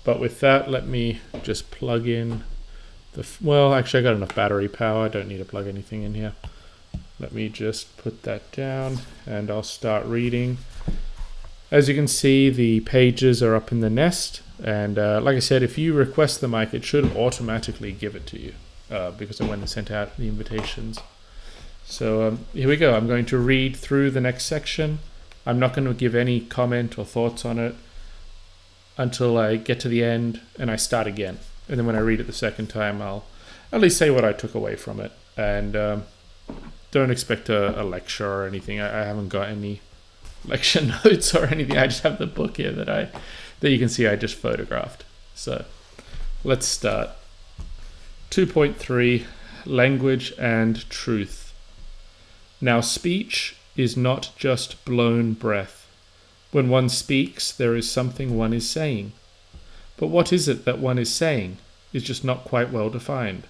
But with that, let me just plug in well, actually I got enough battery power. I don't need to plug anything in here. Let me just put that down and I'll start reading. As you can see, the pages are up in the nest. And like I said, if you request the mic, it should automatically give it to you because of when they sent out the invitations. So here we go. I'm going to read through the next section. I'm not going to give any comment or thoughts on it until I get to the end and I start again. And then when I read it the second time, I'll at least say what I took away from it. And don't expect a lecture or anything. I haven't got any lecture notes or anything. I just have the book here that you can see I just photographed. So let's start. 2.3, Language and Truth. Now speech is not just blown breath. When one speaks, there is something one is saying. But what is it that one is saying is just not quite well defined.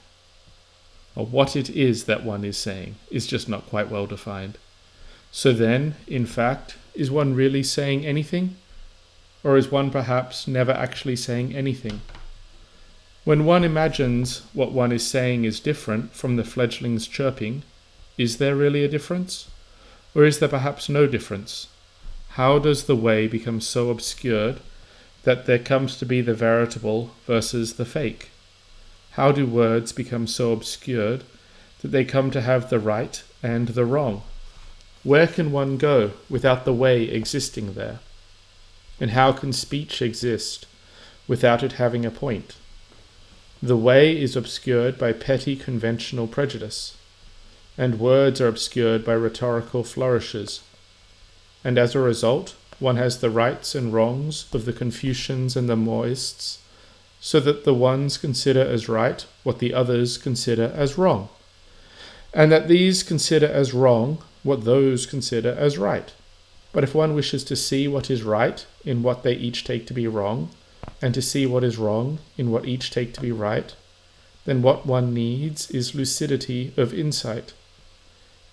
Or what it is that one is saying is just not quite well defined. So then, in fact, is one really saying anything? Or is one perhaps never actually saying anything? When one imagines what one is saying is different from the fledgling's chirping, is there really a difference? Or is there perhaps no difference? How does the way become so obscured that there comes to be the veritable versus the fake? How do words become so obscured that they come to have the right and the wrong? Where can one go without the way existing there? And how can speech exist without it having a point? The way is obscured by petty conventional prejudice, and words are obscured by rhetorical flourishes. And as a result, one has the rights and wrongs of the Confucians and the Mohists, so that the ones consider as right what the others consider as wrong, and that these consider as wrong what those consider as right. But if one wishes to see what is right in what they each take to be wrong, and to see what is wrong in what each take to be right, then what one needs is lucidity of insight.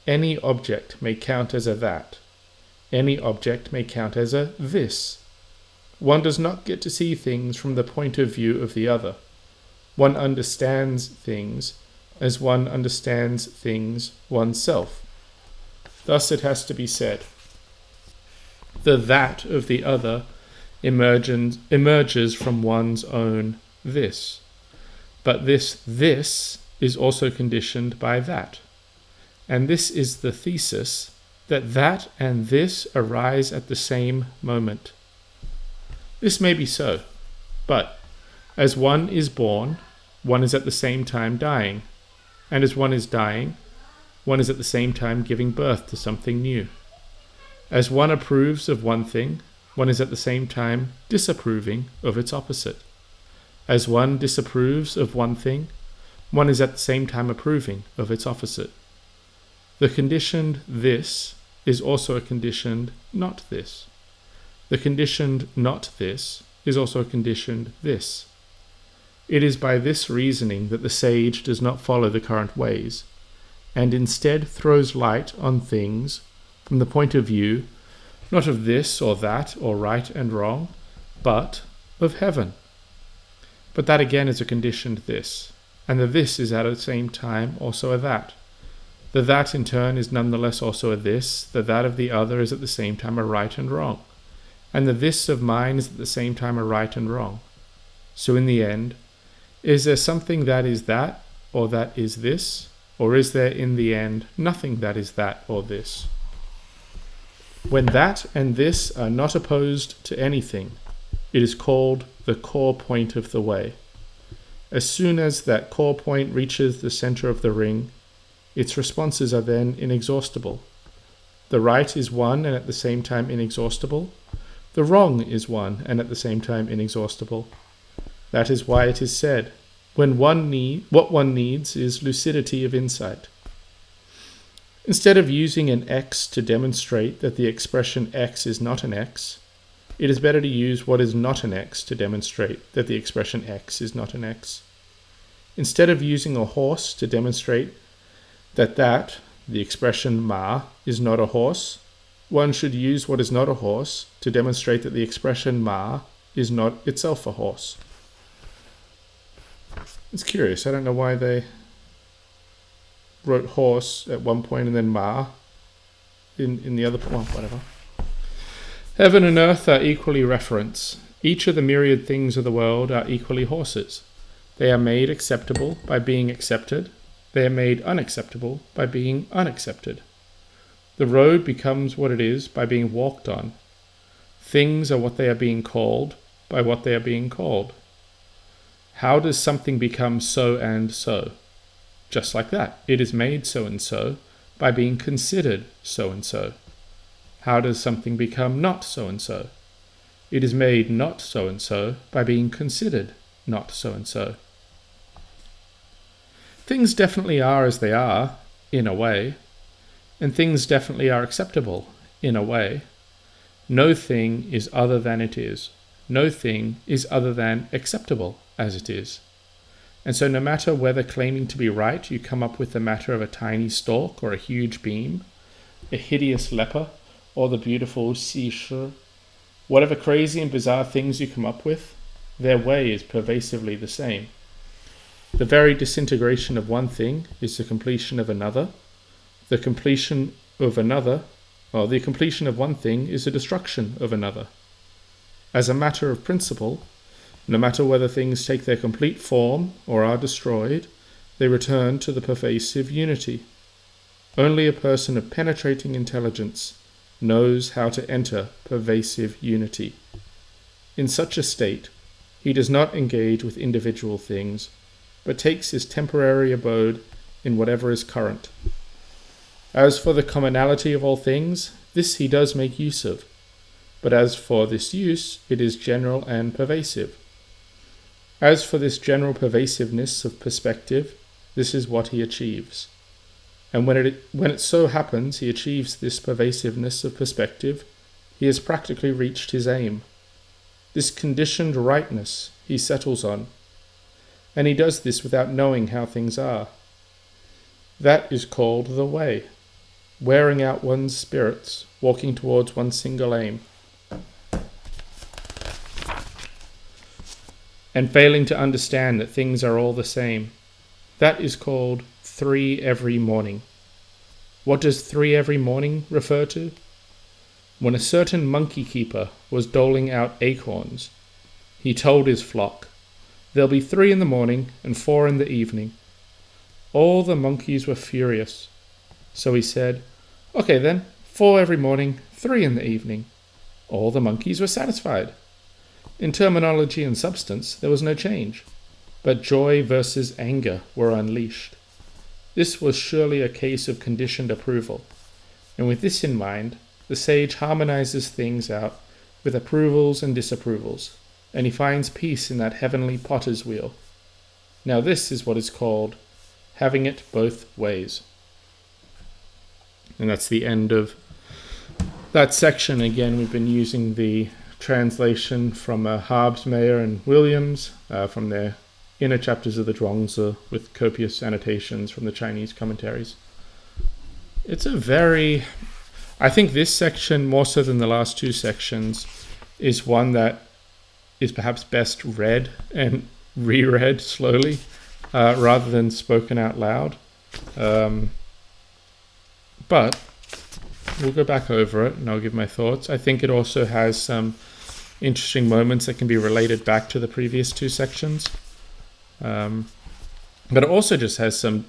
Any object may count as a that. Any object may count as a this. One does not get to see things from the point of view of the other. One understands things as one understands things oneself. Thus it has to be said, the that of the other emerges from one's own this. But this is also conditioned by that. And this is the thesis that and this arise at the same moment. This may be so, but as one is born, one is at the same time dying, and as one is dying, one is at the same time giving birth to something new. As one approves of one thing, one is at the same time disapproving of its opposite. As one disapproves of one thing, one is at the same time approving of its opposite. The conditioned this is also a conditioned not this. The conditioned not this is also a conditioned this. It is by this reasoning that the sage does not follow the current ways, and instead throws light on things from the point of view not of this or that or right and wrong, but of heaven. But that again is a conditioned this, and the this is at the same time also a that. The that in turn is nonetheless also a this, the that of the other is at the same time a right and wrong, and the this of mine is at the same time a right and wrong. So in the end, is there something that is that, or that is this, or is there in the end nothing that is that or this? When that and this are not opposed to anything, it is called the core point of the way. As soon as that core point reaches the center of the ring, its responses are then inexhaustible. The right is one and at the same time inexhaustible. The wrong is one and at the same time inexhaustible. That is why it is said, what one needs is lucidity of insight. Instead of using an x to demonstrate that the expression x is not an x, it is better to use what is not an x to demonstrate that the expression x is not an x. Instead of using a horse to demonstrate that the expression ma, is not a horse, one should use what is not a horse to demonstrate that the expression ma is not itself a horse. It's curious. I don't know why they wrote horse at one point and then ma in the other point. Well, whatever. Heaven and earth are equally reference. Each of the myriad things of the world are equally horses. They are made acceptable by being accepted. They are made unacceptable by being unaccepted. The road becomes what it is by being walked on. Things are what they are being called by what they are being called. How does something become so and so? Just like that. It is made so and so by being considered so and so. How does something become not so and so? It is made not so and so by being considered not so and so. Things definitely are as they are, in a way, and things definitely are acceptable, in a way. No thing is other than it is. No thing is other than acceptable as it is. And so no matter whether claiming to be right you come up with the matter of a tiny stalk or a huge beam, a hideous leper, or the beautiful Shi, whatever crazy and bizarre things you come up with, their way is pervasively the same. The very disintegration of one thing is the completion of another. The completion of one thing is the destruction of another. As a matter of principle, no matter whether things take their complete form or are destroyed, they return to the pervasive unity. Only a person of penetrating intelligence knows how to enter pervasive unity. In such a state, he does not engage with individual things, but takes his temporary abode in whatever is current. As for the commonality of all things, this he does make use of, but as for this use, it is general and pervasive. As for this general pervasiveness of perspective, this is what he achieves. And when it so happens he achieves this pervasiveness of perspective, he has practically reached his aim. This conditioned rightness he settles on, and he does this without knowing how things are. That is called the way, wearing out one's spirits, walking towards one single aim, and failing to understand that things are all the same. That is called 3 every morning. What does 3 every morning refer to? When a certain monkey keeper was doling out acorns, he told his flock, "There'll be 3 in the morning and 4 in the evening." All the monkeys were furious. So he said, "Okay then, 4 every morning, 3 in the evening." All the monkeys were satisfied. In terminology and substance, there was no change, but joy versus anger were unleashed. This was surely a case of conditioned approval, and with this in mind, the sage harmonizes things out with approvals and disapprovals, and he finds peace in that heavenly potter's wheel. Now this is what is called having it both ways. And that's the end of that section. Again, we've been using the translation from Harbsmeyer and Williams from their inner chapters of the ZhuangZi with copious annotations from the Chinese commentaries. It's I think this section, more so than the last 2 sections, is one that is perhaps best read and reread slowly rather than spoken out loud. But we'll go back over it and I'll give my thoughts. I think it also has some interesting moments that can be related back to the previous 2 sections. But it also just has some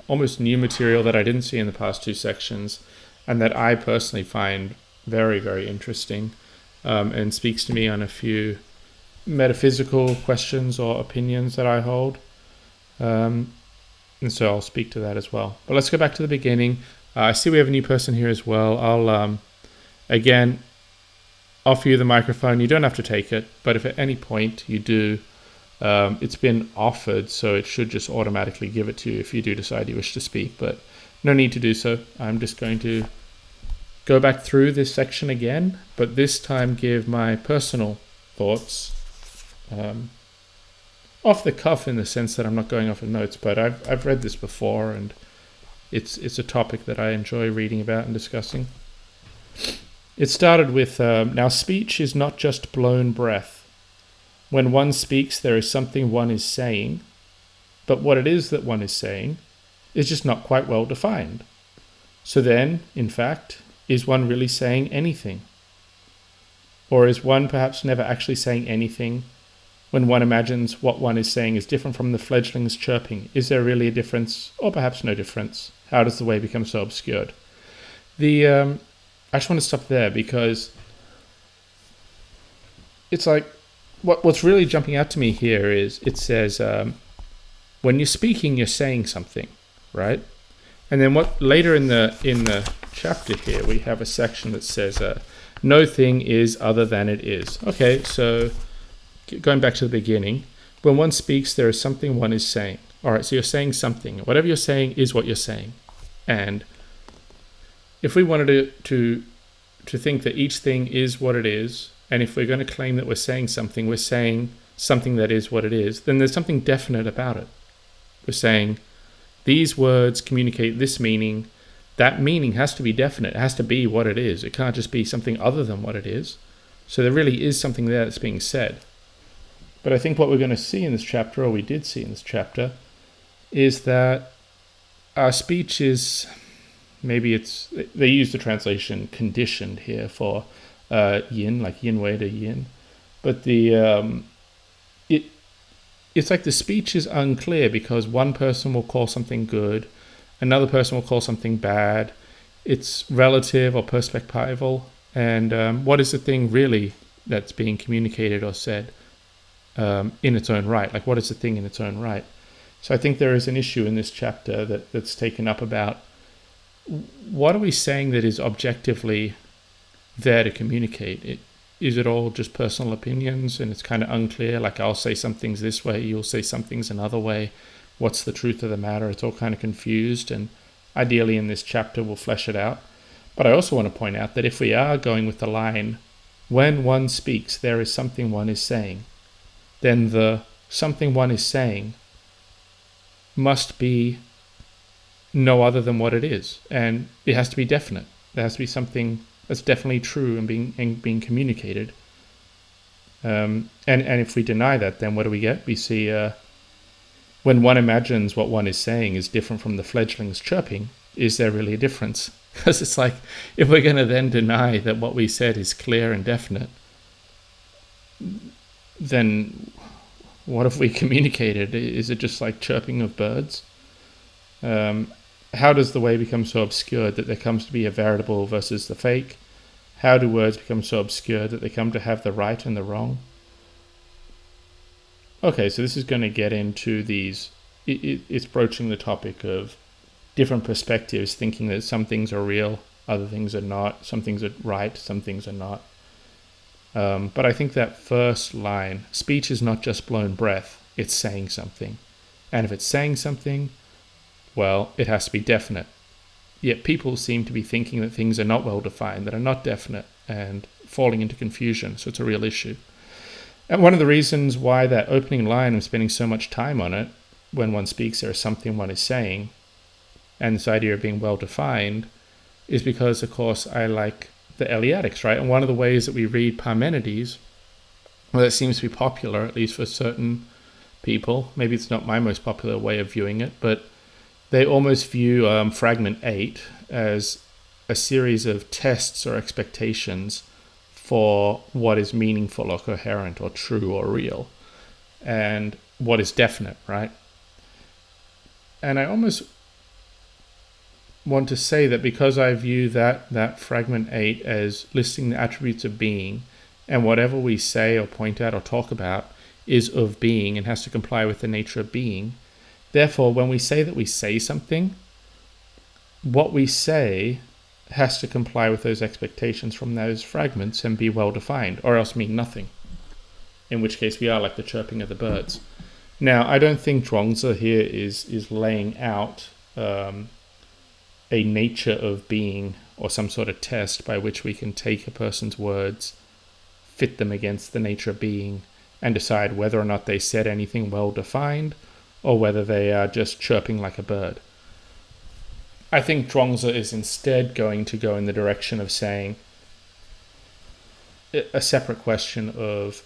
almost new material that I didn't see in the past 2 sections and that I personally find very, very interesting and speaks to me on a few metaphysical questions or opinions that I hold. And so I'll speak to that as well. But let's go back to the beginning. I see we have a new person here as well. I'll, again, offer you the microphone. You don't have to take it, but if at any point you do, it's been offered, so it should just automatically give it to you if you do decide you wish to speak, but no need to do so. I'm just going to go back through this section again, but this time give my personal thoughts off the cuff in the sense that I'm not going off of notes, but I've read this before and it's a topic that I enjoy reading about and discussing. It started with, now speech is not just blown breath. When one speaks, there is something one is saying, but what it is that one is saying is just not quite well defined. So then, in fact, is one really saying anything? Or is one perhaps never actually saying anything when one imagines what one is saying is different from the fledgling's chirping? Is there really a difference, or perhaps no difference? How does the way become so obscured? I just want to stop there, because it's like, what's really jumping out to me here is it says, when you're speaking, you're saying something, right? And then what later in the chapter here, we have a section that says, no thing is other than it is. Okay, so going back to the beginning, when one speaks, there is something one is saying. All right, so you're saying something. Whatever you're saying is what you're saying. And if we wanted to think that each thing is what it is, and if we're going to claim that we're saying something that is what it is, then there's something definite about it. We're saying these words communicate this meaning. That meaning has to be definite. It has to be what it is. It can't just be something other than what it is. So there really is something there that's being said. But I think what we're going to see in this chapter, or we did see in this chapter, is that our speech is, they use the translation conditioned here for yin, like yin wei to yin. But it's like the speech is unclear, because one person will call something good, another person will call something bad. It's relative or perspectival. And what is the thing really that's being communicated or said in its own right? Like, what is the thing in its own right? So I think there is an issue in this chapter that's taken up about what are we saying that is objectively there to communicate? Is it all just personal opinions and it's kind of unclear? Like, I'll say some things this way, you'll say some things another way. What's the truth of the matter? It's all kind of confused, and ideally in this chapter we'll flesh it out. But I also want to point out that if we are going with the line, when one speaks, there is something one is saying, then the something one is saying must be no other than what it is. And it has to be definite. There has to be something that's definitely true and being communicated. And if we deny that, then what do we get? We see when one imagines what one is saying is different from the fledgling's chirping, is there really a difference? Because it's like, if we're going to then deny that what we said is clear and definite, then what have we communicated? Is it just like chirping of birds? How does the way become so obscured that there comes to be a veritable versus the fake? How do words become so obscured that they come to have the right and the wrong? Okay, so this is going to get into these, it's broaching the topic of different perspectives, thinking that some things are real, other things are not, some things are right, some things are not. But I think that first line, speech is not just blown breath, it's saying something. And if it's saying something, well, it has to be definite. Yet people seem to be thinking that things are not well defined, that are not definite, and falling into confusion. So it's a real issue. And one of the reasons why that opening line, I'm spending so much time on it, when one speaks, there is something one is saying, and this idea of being well defined, is because, of course, I like the Eleatics, right? And one of the ways that we read Parmenides, well, that seems to be popular, at least for certain people. Maybe it's not my most popular way of viewing it, but they almost view Fragment 8 as a series of tests or expectations for what is meaningful or coherent or true or real, and what is definite, right? And I almost want to say that because I view that Fragment 8 as listing the attributes of being, and whatever we say or point out or talk about is of being and has to comply with the nature of being, therefore, when we say that we say something, what we say has to comply with those expectations from those fragments and be well defined, or else mean nothing, in which case we are like the chirping of the birds. Now, I don't think ZhuangZi here is laying out a nature of being or some sort of test by which we can take a person's words, fit them against the nature of being, and decide whether or not they said anything well defined or whether they are just chirping like a bird. I think ZhuangZi is instead going to go in the direction of saying a separate question of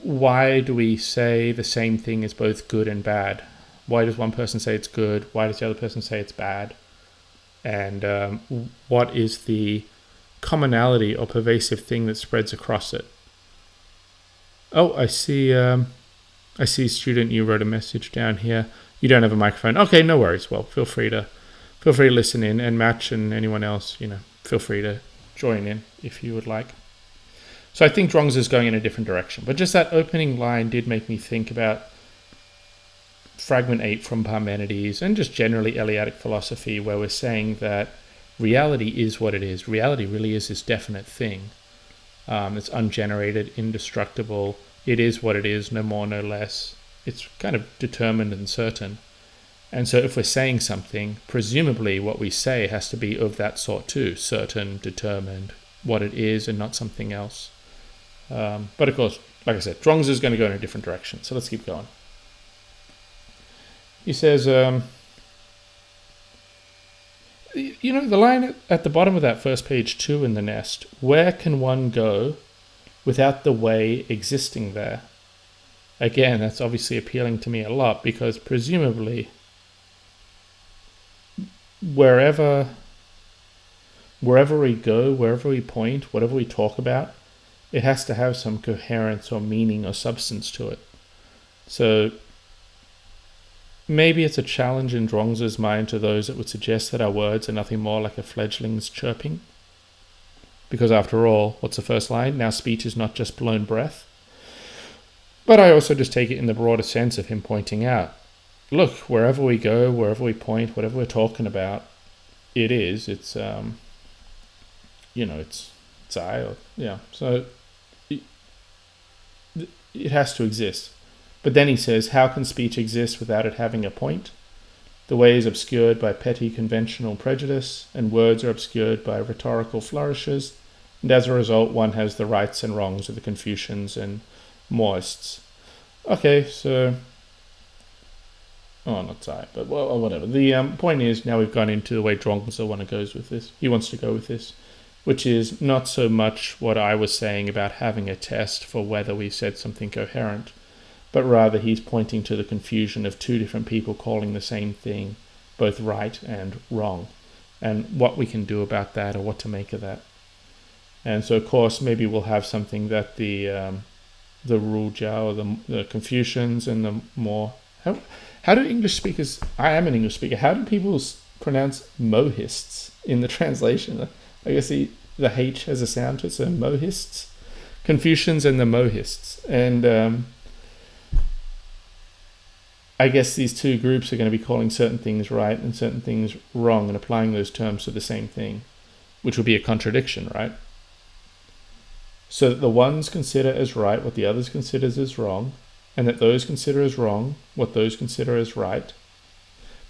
why do we say the same thing is both good and bad? Why does one person say it's good? Why does the other person say it's bad? And what is the commonality or pervasive thing that spreads across it? Oh, I see. Student, you wrote a message down here. You don't have a microphone. Okay, no worries. Well, feel free to listen in, and Match and anyone else, feel free to join in if you would like. So I think ZhuangZi is going in a different direction, but just that opening line did make me think about Fragment 8 from Parmenides and just generally Eleatic philosophy, where we're saying that reality is what it is. Reality really is this definite thing. It's ungenerated, indestructible. It is what it is, no more, no less. It's kind of determined and certain. And so if we're saying something, presumably what we say has to be of that sort too, certain, determined, what it is and not something else. But of course, like I said, ZhuangZi is going to go in a different direction. So let's keep going. He says, the line at the bottom of that first page 2 in the nest, where can one go without the way existing there? Again, that's obviously appealing to me a lot, because presumably wherever we go, wherever we point, whatever we talk about, it has to have some coherence or meaning or substance to it. So maybe it's a challenge in ZhuangZi's mind to those that would suggest that our words are nothing more like a fledgling's chirping. Because after all, what's the first line? Now speech is not just blown breath. But I also just take it in the broader sense of him pointing out, look, wherever we go, wherever we point, whatever we're talking about, it's I, or, yeah. So it has to exist. But then he says, how can speech exist without it having a point? The way is obscured by petty conventional prejudice, and words are obscured by rhetorical flourishes, and as a result one has the rights and wrongs of the Confucians and Mohists. Okay, so... Oh, not Zai, but well, whatever. The point is, now we've gone into the way ZhuangZi goes with this. He wants to go with this, which is not so much what I was saying about having a test for whether we said something coherent, but rather he's pointing to the confusion of two different people calling the same thing both right and wrong, and what we can do about that or what to make of that. And so, of course, maybe we'll have something that the Rujia or the Confucians and the more... How do English speakers... I am an English speaker. How do people pronounce Mohists in the translation? I guess the H has a sound to it, so Mohists. Confucians and the Mohists. And I guess these two groups are going to be calling certain things right and certain things wrong and applying those terms to the same thing, which would be a contradiction, right? So that the ones consider as right what the others consider as wrong, and that those consider as wrong what those consider as right.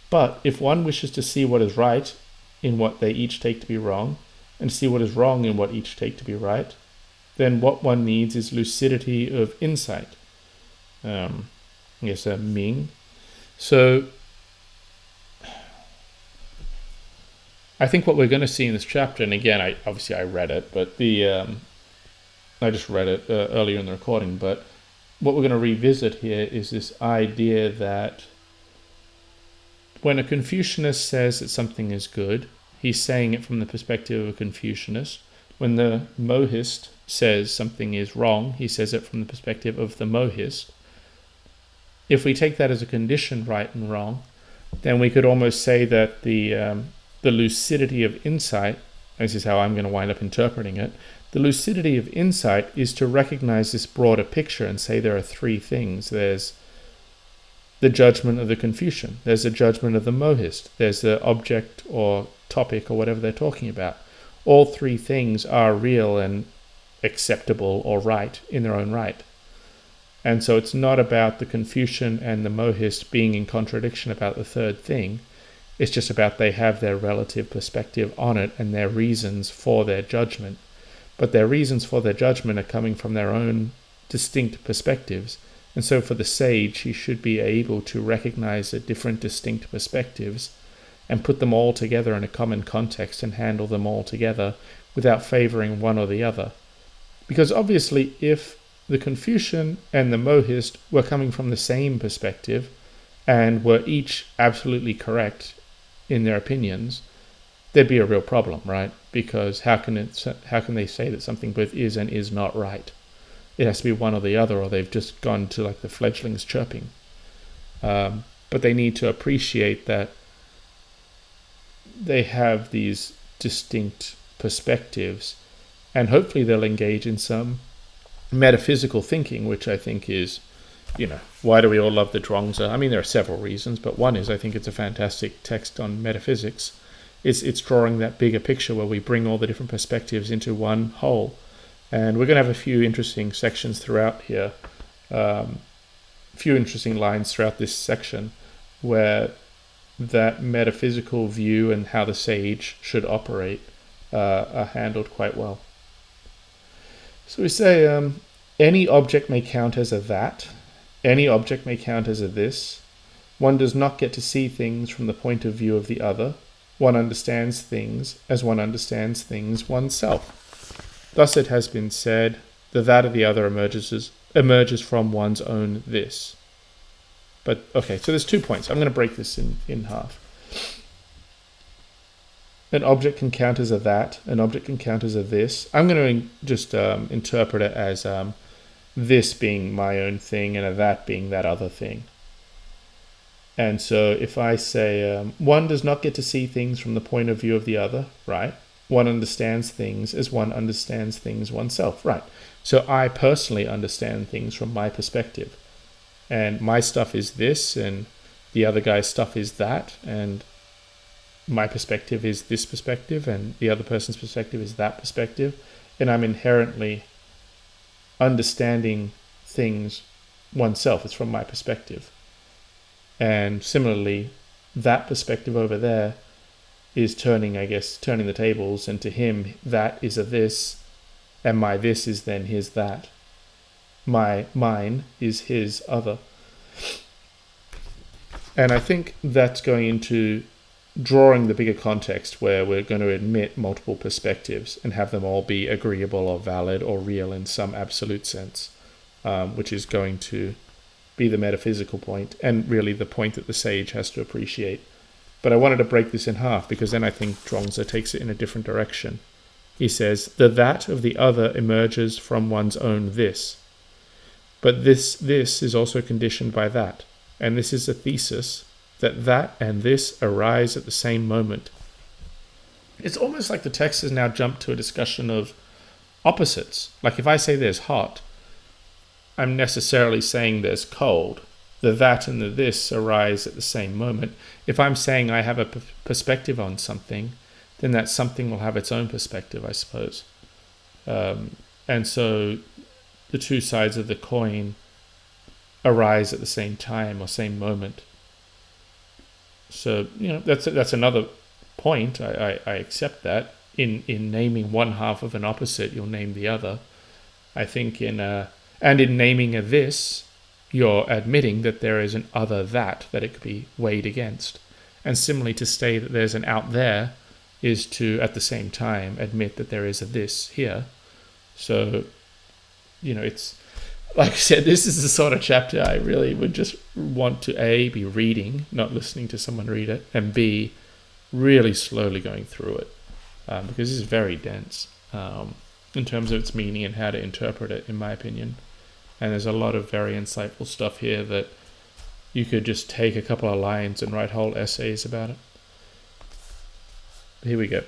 But if one wishes to see what is right in what they each take to be wrong, and see what is wrong in what each take to be right, then what one needs is lucidity of insight. Ming. So I think what we're going to see in this chapter, and again, I read it, but I just read it earlier in the recording, but what we're going to revisit here is this idea that when a Confucianist says that something is good, he's saying it from the perspective of a Confucianist. When the Mohist says something is wrong, he says it from the perspective of the Mohist. If we take that as a condition, right and wrong, then we could almost say that the lucidity of insight, this is how I'm going to wind up interpreting it, the lucidity of insight is to recognize this broader picture and say there are three things. There's the judgment of the Confucian, there's the judgment of the Mohist, there's the object or topic or whatever they're talking about. All three things are real and acceptable or right in their own right. And so it's not about the Confucian and the Mohist being in contradiction about the third thing. It's just about they have their relative perspective on it and their reasons for their judgment. But their reasons for their judgment are coming from their own distinct perspectives. And so for the sage, he should be able to recognize the different distinct perspectives and put them all together in a common context and handle them all together without favoring one or the other. Because obviously, if the Confucian and the Mohist were coming from the same perspective and were each absolutely correct in their opinions, there'd be a real problem, right? Because how can they say that something both is and is not right? It has to be one or the other, or they've just gone to like the fledglings chirping. But they need to appreciate that they have these distinct perspectives, and hopefully they'll engage in some metaphysical thinking, which I think is, why do we all love the ZhuangZi? I mean, there are several reasons, but one is I think it's a fantastic text on metaphysics. It's drawing that bigger picture where we bring all the different perspectives into one whole. And we're going to have a few interesting sections throughout here, a few interesting lines throughout this section where that metaphysical view and how the sage should operate are handled quite well. So we say, any object may count as a that, any object may count as a this. One does not get to see things from the point of view of the other. One understands things as one understands things oneself. Thus it has been said, the that of the other emerges from one's own this. But, okay, so there's 2 points. I'm going to break this in half. An object can count as a that, an object can count as a this. I'm going to just interpret it as this being my own thing and a that being that other thing. And so if I say, one does not get to see things from the point of view of the other, right? One understands things as one understands things oneself, right? So I personally understand things from my perspective. And my stuff is this, and the other guy's stuff is that, and my perspective is this perspective, and the other person's perspective is that perspective. And I'm inherently understanding things oneself. It's from my perspective. And similarly, that perspective over there is turning the tables, and to him, that is a this, and my this is then his that. Mine is his other. And I think that's going into drawing the bigger context where we're going to admit multiple perspectives and have them all be agreeable or valid or real in some absolute sense, which is going to be the metaphysical point and really the point that the sage has to appreciate. But I wanted to break this in half because then I think ZhuangZi takes it in a different direction. He says, the that of the other emerges from one's own this. But this is also conditioned by that. And this is a thesis that and this arise at the same moment. It's almost like the text has now jumped to a discussion of opposites. Like if I say there's hot, I'm necessarily saying there's cold. The that and the this arise at the same moment. If I'm saying I have a perspective on something, then that something will have its own perspective, I suppose. And so the two sides of the coin arise at the same time or same moment. So, that's another point. I accept that. In naming one half of an opposite, you'll name the other. I think in naming a this, you're admitting that there is an other that it could be weighed against. And similarly, to say that there's an out there is to, at the same time, admit that there is a this here. So, it's, like I said, this is the sort of chapter I really would just want to A, be reading, not listening to someone read it, and B, really slowly going through it, because this is very dense in terms of its meaning and how to interpret it, in my opinion. And there's a lot of very insightful stuff here that you could just take a couple of lines and write whole essays about it. Here we go.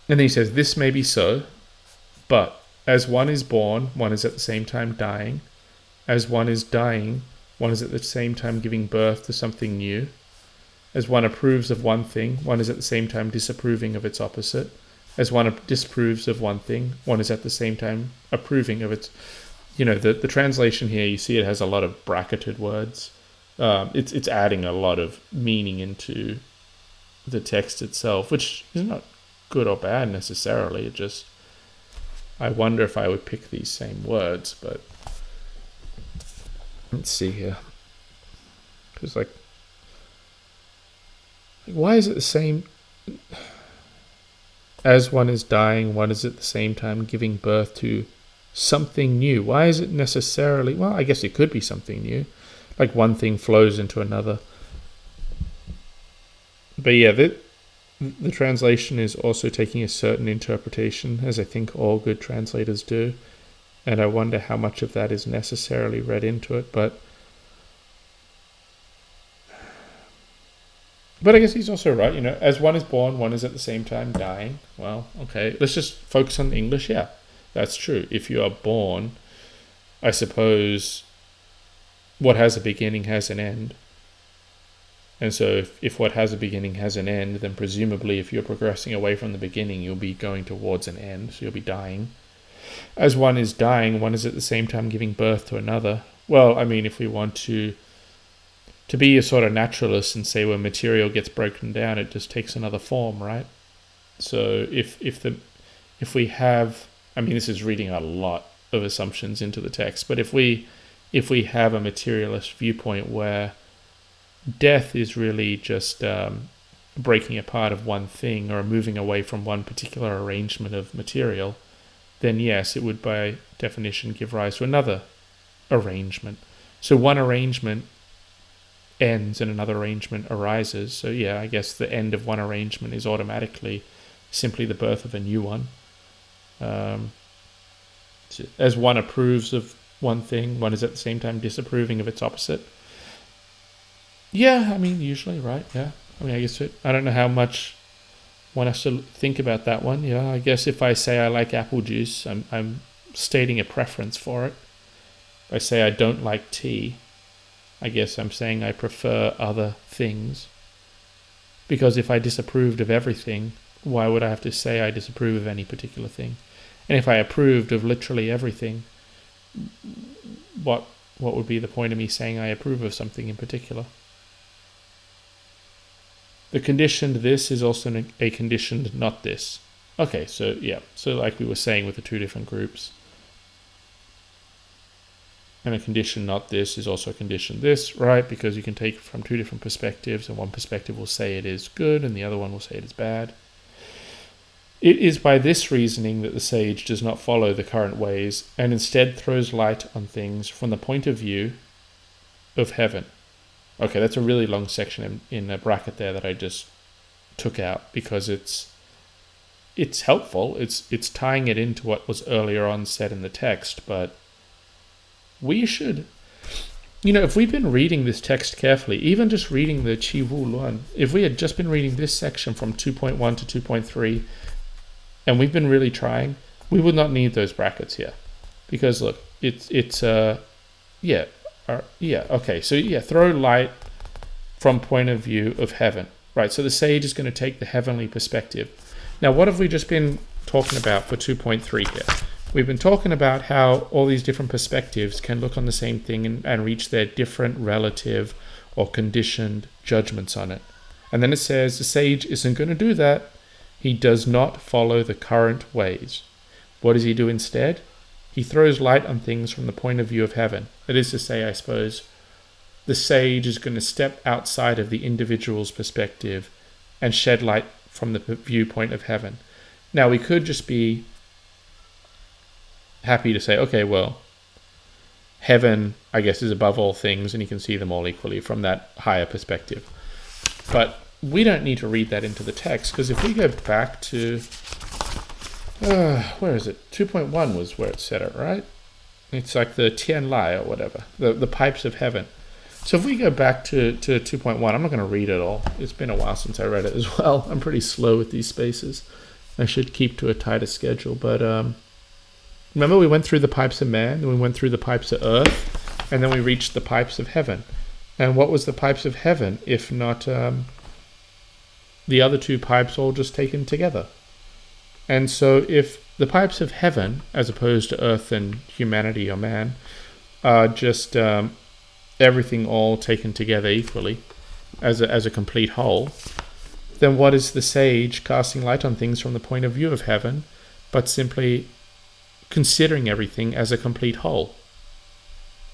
And then he says, this may be so, but as one is born, one is at the same time dying. As one is dying, one is at the same time giving birth to something new. As one approves of one thing, one is at the same time disapproving of its opposite. As one disapproves of one thing, one is at the same time approving of its... the translation here, you see it has a lot of bracketed words. It's adding a lot of meaning into the text itself, which is not good or bad necessarily. It just... I wonder if I would pick these same words, but... Let's see here. Because, why is it the same? As one is dying, one is at the same time giving birth to something new. Why is it necessarily? Well, I guess it could be something new, like one thing flows into another. But yeah, the translation is also taking a certain interpretation, as I think all good translators do, and I wonder how much of that is necessarily read into it. But I guess he's also right, as one is born, one is at the same time dying. Well, okay, let's just focus on the English. Yeah, that's true. If you are born, I suppose what has a beginning has an end. And so if what has a beginning has an end, then presumably if you're progressing away from the beginning, you'll be going towards an end, so you'll be dying. As one is dying, one is at the same time giving birth to another. Well, I mean, if we want to be a sort of naturalist and say when material gets broken down, it just takes another form, right? So if we have, I mean, this is reading a lot of assumptions into the text, but if we have a materialist viewpoint where death is really just breaking apart of one thing or moving away from one particular arrangement of material, then yes, it would by definition give rise to another arrangement. So one arrangement ends and another arrangement arises. So yeah, I guess the end of one arrangement is automatically simply the birth of a new one. As one approves of one thing, one is at the same time disapproving of its opposite. Yeah, I mean, usually, right? Yeah. I mean, I guess I don't know how much one has to think about that one. Yeah, I guess if I say I like apple juice, I'm stating a preference for it. If I say I don't like tea, I guess I'm saying I prefer other things. Because if I disapproved of everything, why would I have to say I disapprove of any particular thing? And if I approved of literally everything, what would be the point of me saying I approve of something in particular? The conditioned this is also a conditioned not this. Okay, so yeah, so like we were saying with the two different groups. And a condition not this is also a condition this, right? Because you can take it from two different perspectives, and one perspective will say it is good and the other one will say it is bad. It is by this reasoning that the sage does not follow the current ways and instead throws light on things from the point of view of heaven. Okay, that's a really long section in a bracket there that I just took out because it's helpful. It's tying it into what was earlier on said in the text, but we should, if we've been reading this text carefully, even just reading the Qi Wu Luan, if we had just been reading this section from 2.1 to 2.3, and we've been really trying, we would not need those brackets here. Because look, throw light from point of view of heaven. Right, so the sage is going to take the heavenly perspective. Now, what have we just been talking about for 2.3 here? We've been talking about how all these different perspectives can look on the same thing and reach their different relative or conditioned judgments on it. And then it says the sage isn't going to do that. He does not follow the current ways. What does he do instead? He throws light on things from the point of view of heaven. That is to say, I suppose, the sage is going to step outside of the individual's perspective and shed light from the viewpoint of heaven. Now, we could just be happy to say, okay, well, heaven, I guess, is above all things and you can see them all equally from that higher perspective. But we don't need to read that into the text, because if we go back to, where is it? 2.1 was where it said it, right? It's like the Tian Lai or whatever, the pipes of heaven. So if we go back to 2.1, I'm not going to read it all. It's been a while since I read it as well. I'm pretty slow with these spaces. I should keep to a tighter schedule. But remember we went through the pipes of man, then we went through the pipes of earth, and then we reached the pipes of heaven. And what was the pipes of heaven if not the other two pipes all just taken together? And so if the pipes of heaven, as opposed to earth and humanity or man, are just everything all taken together equally as a complete whole, then what is the sage casting light on things from the point of view of heaven, but simply considering everything as a complete whole?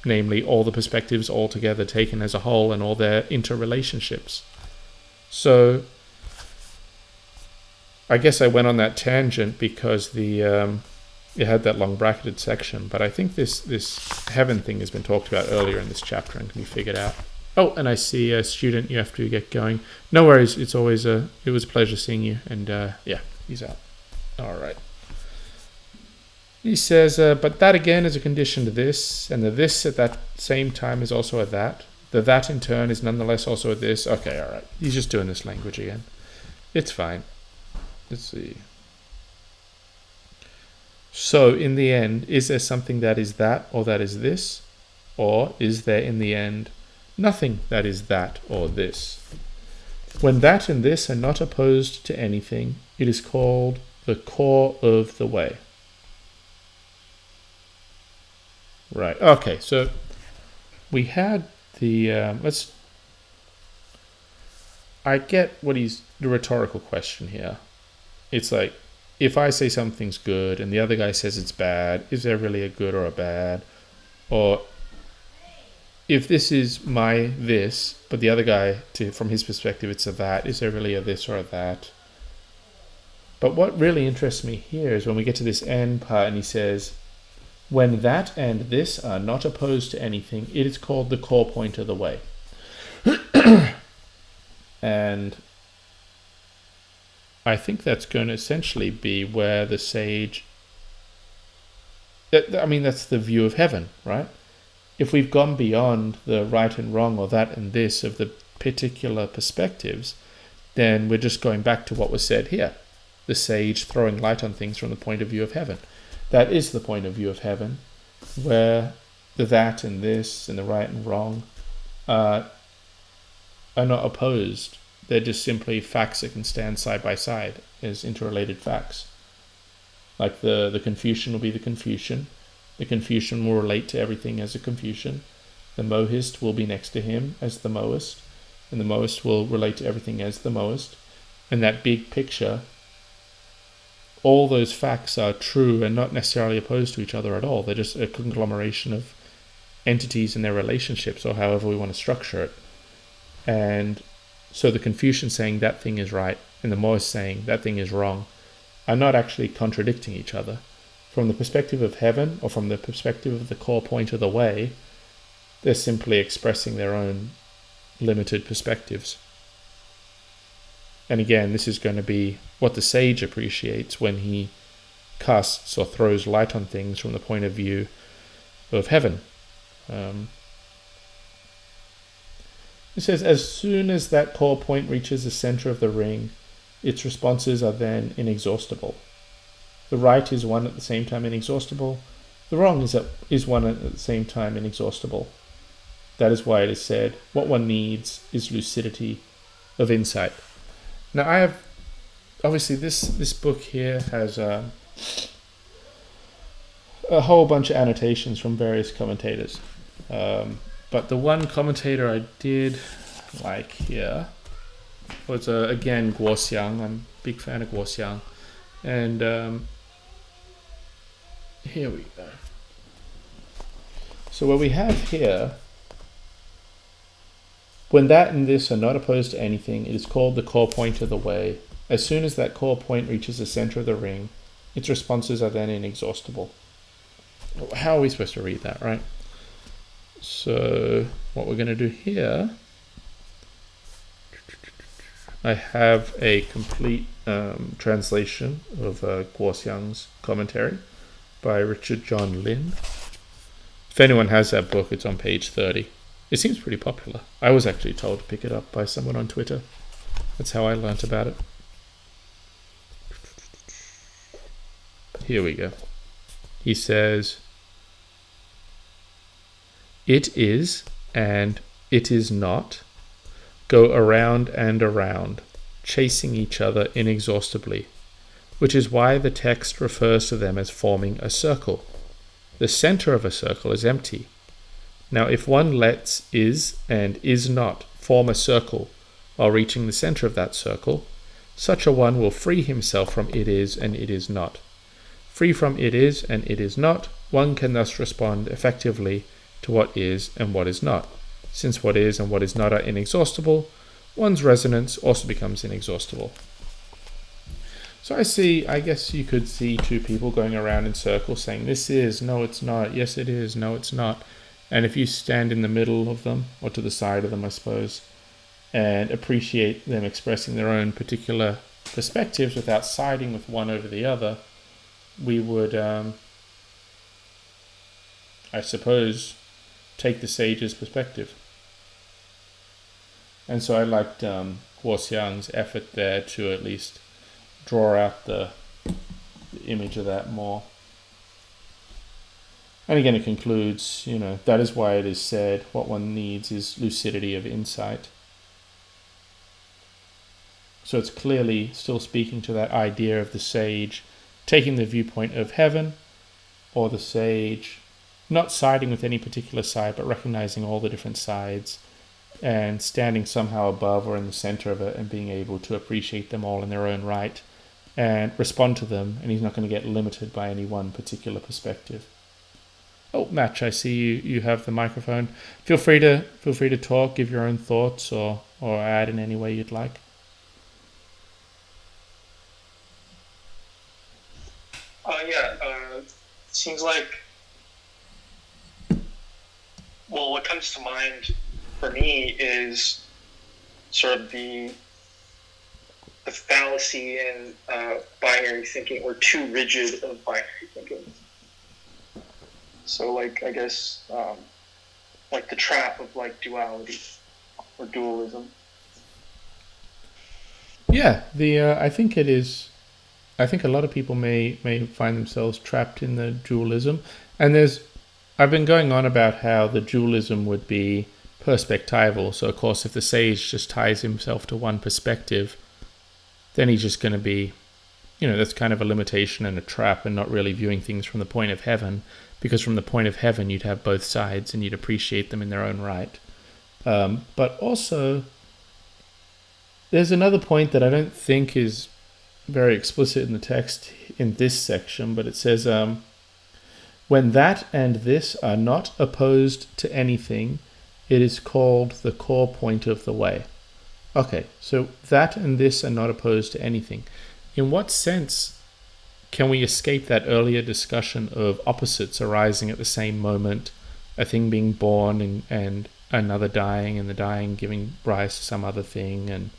Namely, all the perspectives all together taken as a whole and all their interrelationships. So I guess I went on that tangent because the it had that long bracketed section, but I think this heaven thing has been talked about earlier in this chapter and can be figured out. Oh, and I see a student, you have to get going. No worries, it was a pleasure seeing you, and yeah, he's out. All right. He says, but that again is a condition to this, and the this at that same time is also a that. The that in turn is nonetheless also a this. Okay, all right. He's just doing this language again. It's fine. Let's see. So in the end, is there something that is that or that is this? Or is there in the end nothing that is that or this? When that and this are not opposed to anything, it is called the core of the way. Right. Okay. So we had the I get what the rhetorical question here. It's like, if I say something's good and the other guy says it's bad, is there really a good or a bad? Or if this is my this, but the other guy, from his perspective, it's a that, is there really a this or a that? But what really interests me here is when we get to this end part and he says, when that and this are not opposed to anything, it is called the core point of the way. And I think that's going to essentially be where the sage... I mean, that's the view of heaven, right? If we've gone beyond the right and wrong or that and this of the particular perspectives, then we're just going back to what was said here. The sage throwing light on things from the point of view of heaven. That is the point of view of heaven, where the that and this and the right and wrong are not opposed. They're just simply facts that can stand side by side as interrelated facts. Like the Confucian will be the Confucian. The Confucian will relate to everything as a Confucian. The Mohist will be next to him as the Mohist. And the Mohist will relate to everything as the Mohist. And that big picture, all those facts are true and not necessarily opposed to each other at all. They're just a conglomeration of entities and their relationships, or however we want to structure it. And so the Confucian saying that thing is right and the Mohist saying that thing is wrong are not actually contradicting each other. From the perspective of heaven, or from the perspective of the core point of the way, they're simply expressing their own limited perspectives. And again, this is going to be what the sage appreciates when he casts or throws light on things from the point of view of heaven. It says, as soon as that core point reaches the center of the ring, its responses are then inexhaustible. The right is one at the same time inexhaustible. The wrong is one at the same time inexhaustible. That is why it is said, what one needs is lucidity of insight. Now I have, obviously this book here has a whole bunch of annotations from various commentators. But the one commentator I did like here was, again, Guoxiang. I'm a big fan of Guoxiang. And here we go. So what we have here, when that and this are not opposed to anything, it is called the core point of the way. As soon as that core point reaches the center of the ring, its responses are then inexhaustible. How are we supposed to read that, right? So what we're going to do here, I have a complete translation of Guoxiang's commentary by Richard John Lin. If anyone has that book, it's on page 30. It seems pretty popular. I was actually told to pick it up by someone on Twitter. That's how I learnt about it. Here we go. He says, it is and it is not go around and around, chasing each other inexhaustibly, which is why the text refers to them as forming a circle. The center of a circle is empty. Now, if one lets is and is not form a circle while reaching the center of that circle, such a one will free himself from it is and it is not. Free from it is and it is not, one can thus respond effectively to what is and what is not. Since what is and what is not are inexhaustible, one's resonance also becomes inexhaustible. So I guess you could see two people going around in circles saying, this is, no it's not, yes it is, no it's not. And if you stand in the middle of them, or to the side of them I suppose, and appreciate them expressing their own particular perspectives without siding with one over the other, we would, I suppose, take the sage's perspective. And so I liked ZhuangZi's effort there to at least draw out the image of that more. And again, it concludes, that is why it is said what one needs is lucidity of insight. So it's clearly still speaking to that idea of the sage taking the viewpoint of heaven, or the sage not siding with any particular side, but recognizing all the different sides and standing somehow above or in the center of it and being able to appreciate them all in their own right and respond to them, and he's not going to get limited by any one particular perspective. Oh, Match, I see you have the microphone. Feel free to talk, give your own thoughts, or add in any way you'd like. Seems like, well, what comes to mind for me is sort of the fallacy in binary thinking, or too rigid of binary thinking. So, I guess, the trap of duality or dualism. Yeah, I think it is. I think a lot of people may find themselves trapped in the dualism, and I've been going on about how the dualism would be perspectival. So of course, if the sage just ties himself to one perspective, then he's just going to be, that's kind of a limitation and a trap, and not really viewing things from the point of heaven, because from the point of heaven you'd have both sides and you'd appreciate them in their own right. But also, there's another point that I don't think is very explicit in the text in this section, but it says, when that and this are not opposed to anything, it is called the core point of the way. Okay, so that and this are not opposed to anything. In what sense can we escape that earlier discussion of opposites arising at the same moment, a thing being born and another dying, and the dying giving rise to some other thing, and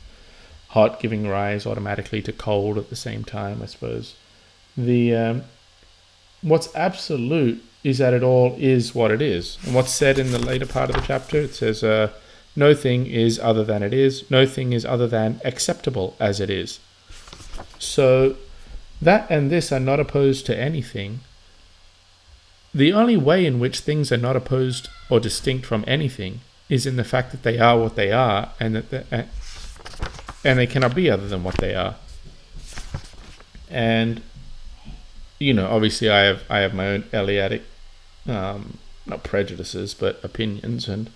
hot giving rise automatically to cold at the same time, I suppose. What's absolute is that it all is what it is. And what's said in the later part of the chapter, it says, no thing is other than it is. No thing is other than acceptable as it is. So that and this are not opposed to anything. The only way in which things are not opposed or distinct from anything is in the fact that they are what they are, and that and they cannot be other than what they are. And obviously I have my own Eleatic, not prejudices, but opinions, and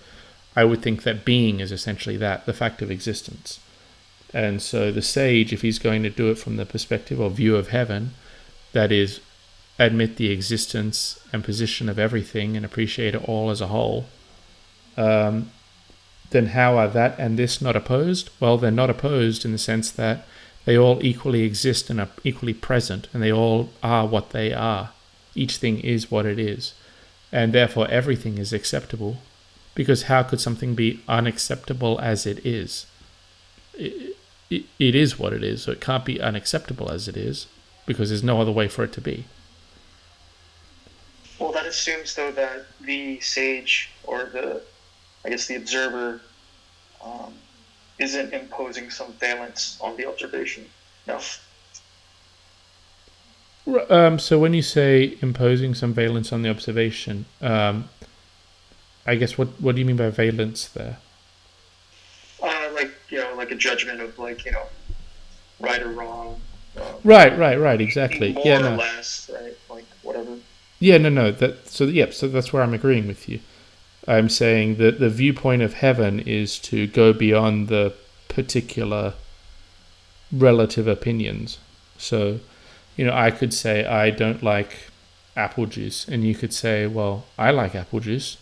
I would think that being is essentially that, the fact of existence. And so the sage, if he's going to do it from the perspective or view of heaven, that is, admit the existence and position of everything and appreciate it all as a whole, then how are that and this not opposed? Well, they're not opposed in the sense that they all equally exist and are equally present, and they all are what they are. Each thing is what it is, and therefore everything is acceptable, because how could something be unacceptable as it is? It is what it is, so it can't be unacceptable as it is, because there's no other way for it to be. Well, that assumes, though, that the sage, or the observer, isn't imposing some valence on the observation. No. So when you say imposing some valence on the observation, I guess what do you mean by valence there? Like a judgment of right or wrong. Right, exactly. More or less, right? Whatever. Yeah, no. So that's where I'm agreeing with you. I'm saying that the viewpoint of heaven is to go beyond the particular relative opinions. So, I could say I don't like apple juice, and you could say, well, I like apple juice.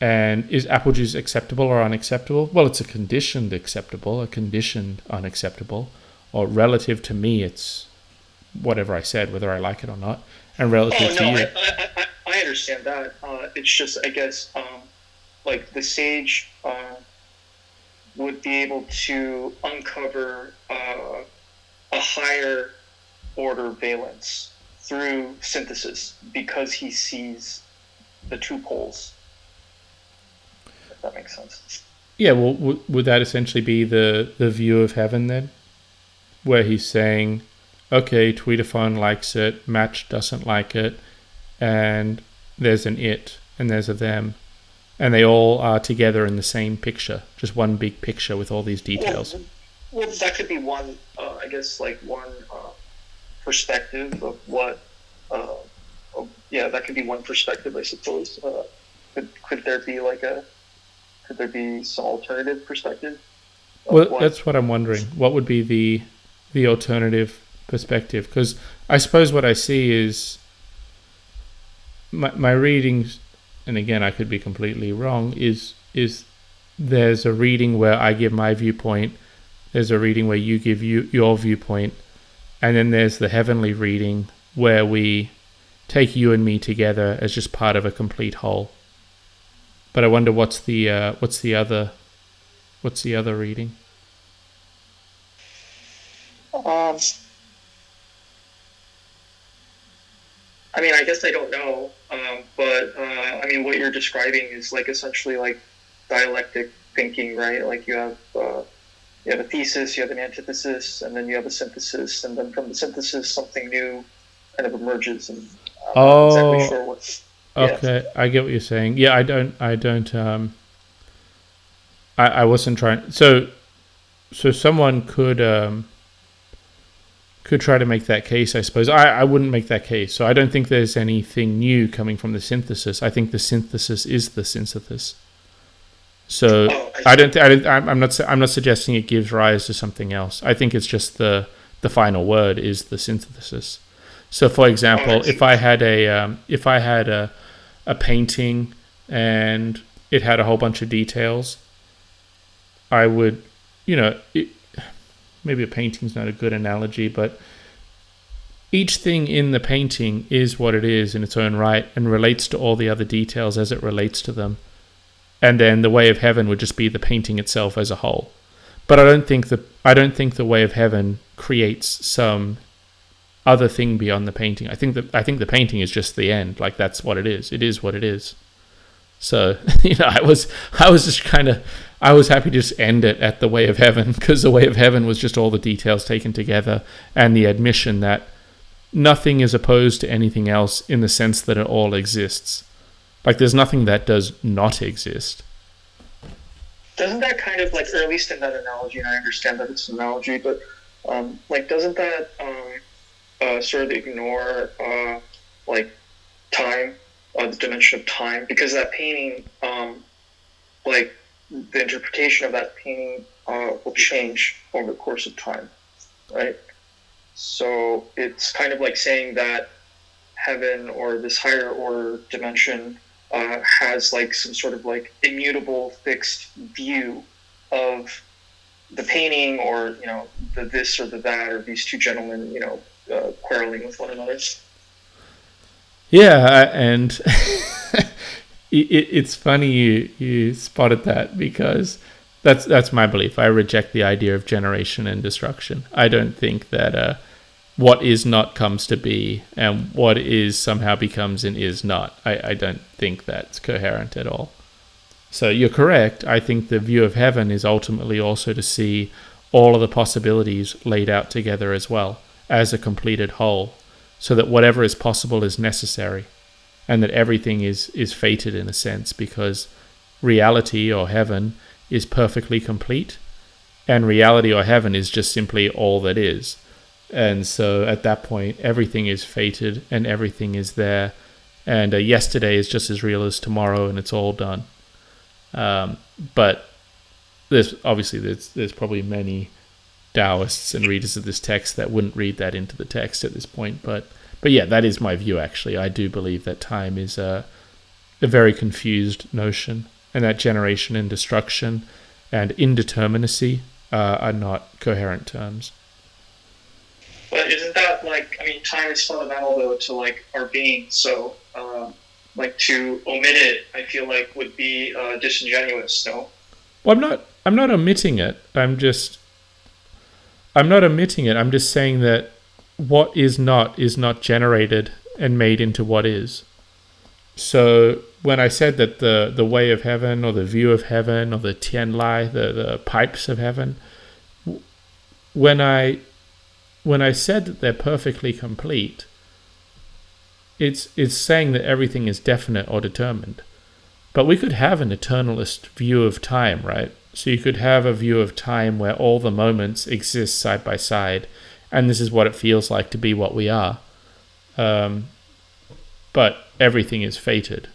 And is apple juice acceptable or unacceptable? Well, it's a conditioned acceptable, a conditioned unacceptable, or relative to me, it's whatever I said, whether I like it or not. And relative to you, I understand that. It's just, I guess, like the sage would be able to uncover a higher order valence through synthesis because he sees the two poles. If that makes sense. yeah. Well, would that essentially be the view of heaven then, where he's saying, okay, Tweetaphone likes it, Match doesn't like it, and there's an it and there's a them, and they all are together in the same picture, just one big picture with all these details. Well, that could be one, I guess, like one perspective of what. Yeah, that could be one perspective, I suppose. Could there be some alternative perspective? Well, that's what I'm wondering. What would be the alternative perspective? Because I suppose what I see is my readings, and again I could be completely wrong, is there's a reading where I give my viewpoint, there's a reading where you give your viewpoint, and then there's the heavenly reading where we take you and me together as just part of a complete whole. But I wonder what's the other reading? I mean, I guess I don't know, but I mean, what you're describing is like essentially like dialectic thinking, right? Like you have a thesis, you have an antithesis, and then you have a synthesis, and then from the synthesis, something new kind of emerges. And I'm not exactly sure what. Okay, I get what you're saying. Yeah, I wasn't trying. So someone could try to make that case, I suppose. I wouldn't make that case. So I don't think there's anything new coming from the synthesis. I think the synthesis is the synthesis. So I'm not suggesting it gives rise to something else. I think it's just the final word is the synthesis. So, for example, if I had a painting and it had a whole bunch of details, I would, maybe a painting's not a good analogy, but each thing in the painting is what it is in its own right and relates to all the other details as it relates to them. And then the way of heaven would just be the painting itself as a whole. But I don't think the way of heaven creates some other thing beyond the painting. I think the painting is just the end. Like that's what it is. It is what it is. So I was happy to just end it at the way of heaven, because the way of heaven was just all the details taken together and the admission that nothing is opposed to anything else in the sense that it all exists. Like there's nothing that does not exist. Doesn't that kind of like, or at least in that analogy, and I understand that it's an analogy, but like doesn't that sort of ignore like time, the dimension of time? Because that painting, like the interpretation of that painting will change over the course of time, right? So it's kind of like saying that heaven or this higher order dimension has like some sort of like immutable fixed view of the painting, or the this or the that, or these two gentlemen quarreling with one another. Yeah, and it's funny you spotted that, because that's my belief. I reject the idea of generation and destruction. I don't think that what is not comes to be, and what is somehow becomes and is not. I don't think that's coherent at all. So you're correct. I think the view of heaven is ultimately also to see all of the possibilities laid out together as well, as a completed whole, so that whatever is possible is necessary, and that everything is fated in a sense, because reality or heaven is perfectly complete, and reality or heaven is just simply all that is. And so at that point, everything is fated and everything is there, and yesterday is just as real as tomorrow, and it's all done. But there's probably many Taoists and readers of this text that wouldn't read that into the text at this point. But yeah, that is my view, actually. I do believe that time is a very confused notion, and that generation and destruction and indeterminacy are not coherent terms. But isn't that like, I mean, time is fundamental though to like our being. So like to omit it, I feel like would be disingenuous. No. Well, I'm not omitting it. I'm not omitting it. I'm just saying that what is not generated and made into what is. So when I said that the way of heaven or the view of heaven or the tian lai, the pipes of heaven, when I said that they're perfectly complete, it's saying that everything is definite or determined. But we could have an eternalist view of time, right? So you could have a view of time where all the moments exist side by side, and this is what it feels like to be what we are. But everything is fated.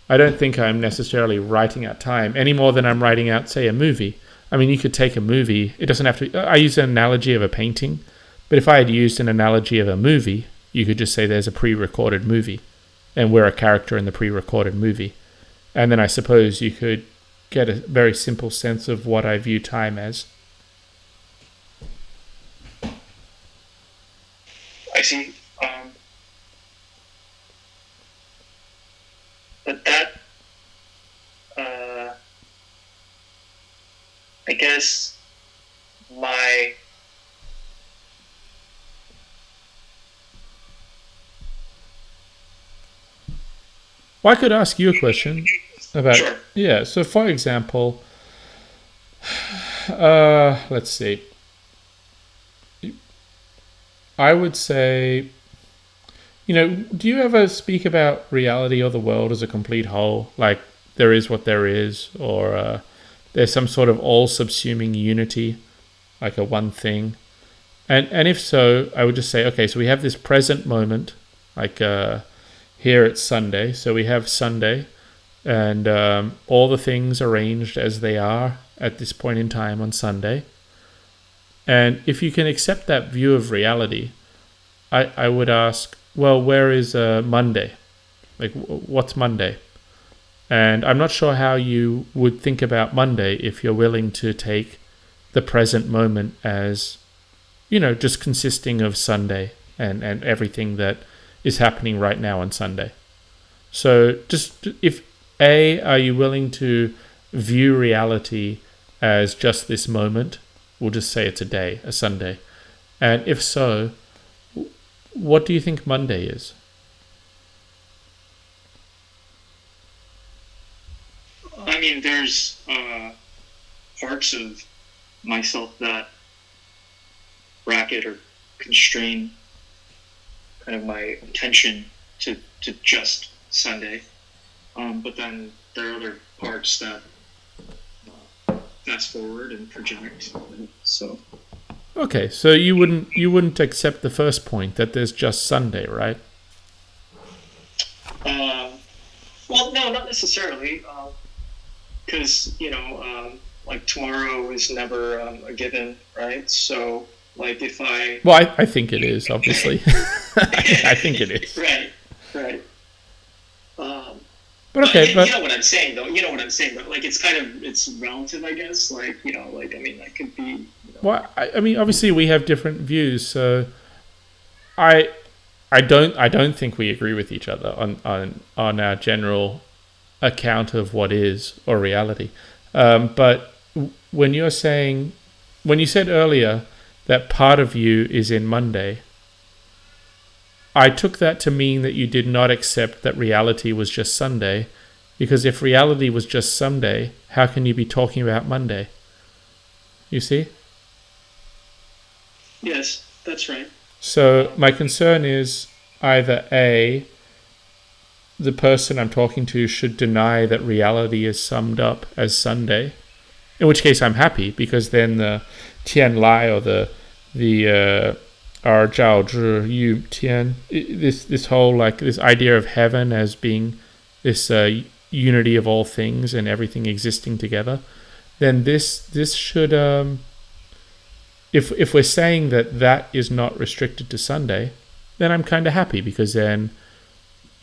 I don't think I'm necessarily writing out time any more than I'm writing out, say, a movie. I mean, you could take a movie. It doesn't have to... I use an analogy of a painting, but if I had used an analogy of a movie, you could just say there's a pre-recorded movie, and we're a character in the pre-recorded movie. And then I suppose you could get a very simple sense of what I view time as. I see. But that, I guess, my... Well, I could ask you a question about... Sure. Yeah, so for example, let's see. I would say, do you ever speak about reality or the world as a complete whole? Like, there is what there is, or there's some sort of all-subsuming unity, like a one thing? And if so, I would just say, okay, so we have this present moment, like here it's Sunday, so we have Sunday, and all the things arranged as they are at this point in time on Sunday. And if you can accept that view of reality, I would ask, well, where is Monday? Like, what's Monday? And I'm not sure how you would think about Monday if you're willing to take the present moment as, just consisting of Sunday and everything that is happening right now on Sunday. So just if are you willing to view reality as just this moment? We'll just say it's a day, a Sunday. And if so, what do you think Monday is? I mean, there's parts of myself that bracket or constrain kind of my attention to just Sunday. But then there are other parts that fast forward and project. So okay, so you wouldn't accept the first point that there's just Sunday, right? Well, no, not necessarily, because like tomorrow is never a given, right? So like if I I think it is, obviously. I think it is. Right. But okay, but you know what I'm saying, though. You know what I'm saying, but like it's relative, I guess. Like I mean, that could be. Well, I mean, obviously we have different views, so I don't think we agree with each other on our general account of what is or reality. But when you said earlier that part of you is in Monday, I took that to mean that you did not accept that reality was just Sunday, because if reality was just Sunday, how can you be talking about Monday? You see? Yes, that's right. So my concern is either A, the person I'm talking to should deny that reality is summed up as Sunday, in which case I'm happy, because then the Tian Lai or the Zhao Zhi Yu Tian, this whole like this idea of heaven as being this unity of all things and everything existing together, then this should if we're saying that is not restricted to Sunday, then I'm kind of happy, because then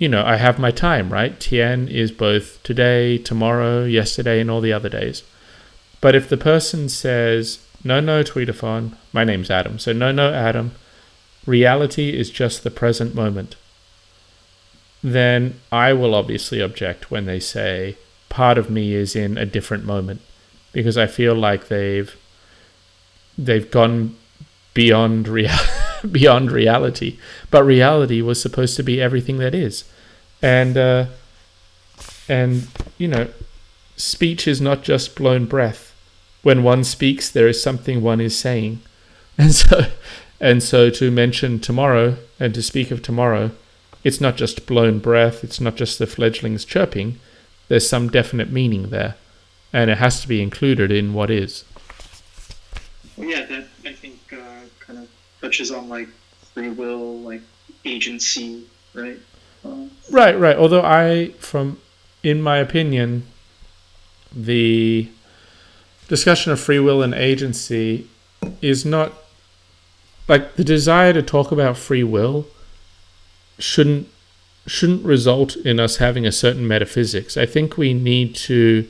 I have my time, right? Tian is both today, tomorrow, yesterday, and all the other days. But if the person says no, Tweetathon. My name's Adam. So no, Adam. Reality is just the present moment. Then I will obviously object when they say part of me is in a different moment, because I feel like they've gone beyond beyond reality. But reality was supposed to be everything that is, and speech is not just blown breath. When one speaks, there is something one is saying, and so to mention tomorrow and to speak of tomorrow, it's not just blown breath. It's not just the fledglings chirping. There's some definite meaning there, and it has to be included in what is. Yeah, that I think kind of touches on like free will, like agency, right? Right. Although in my opinion, the discussion of free will and agency is not like the desire to talk about free will shouldn't result in us having a certain metaphysics. I think we need to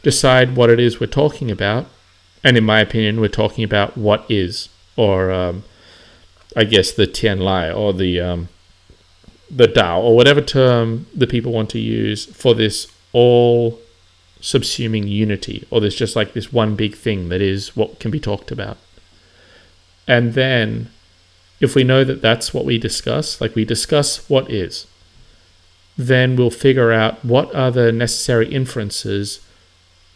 decide what it is we're talking about, and in my opinion, we're talking about what is, or I guess the Tian Lai, or the Tao, or whatever term the people want to use for this all subsuming unity, or there's just like this one big thing that is what can be talked about. And then if we know that that's what we discuss, like we discuss what is, then we'll figure out what are the necessary inferences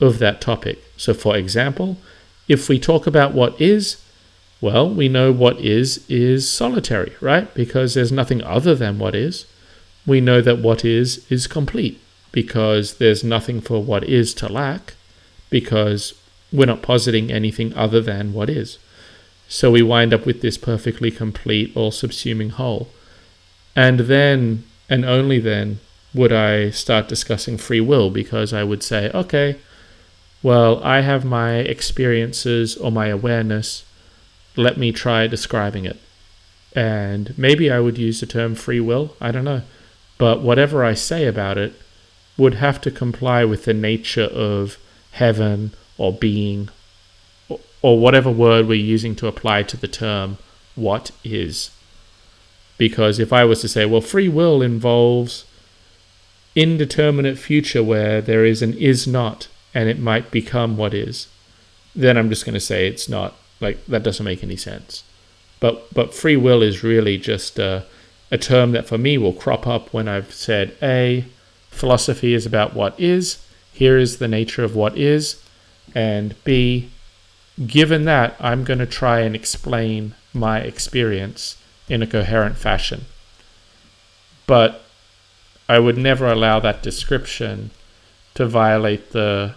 of that topic. So for example, if we talk about what is, well, we know what is solitary, right? Because there's nothing other than what is. We know that what is complete, because there's nothing for what is to lack, because we're not positing anything other than what is. So we wind up with this perfectly complete, all-subsuming whole. And then, and only then, would I start discussing free will, because I would say, okay, well, I have my experiences or my awareness. Let me try describing it. And maybe I would use the term free will, I don't know. But whatever I say about it would have to comply with the nature of heaven or being, or whatever word we're using to apply to the term what is. Because if I was to say, well, free will involves indeterminate future where there is an is not and it might become what is, then I'm just going to say it's not. Like, that doesn't make any sense. But free will is really just a term that for me will crop up when I've said, A, philosophy is about what is, here is the nature of what is, and B, given that, I'm going to try and explain my experience in a coherent fashion. But I would never allow that description to violate the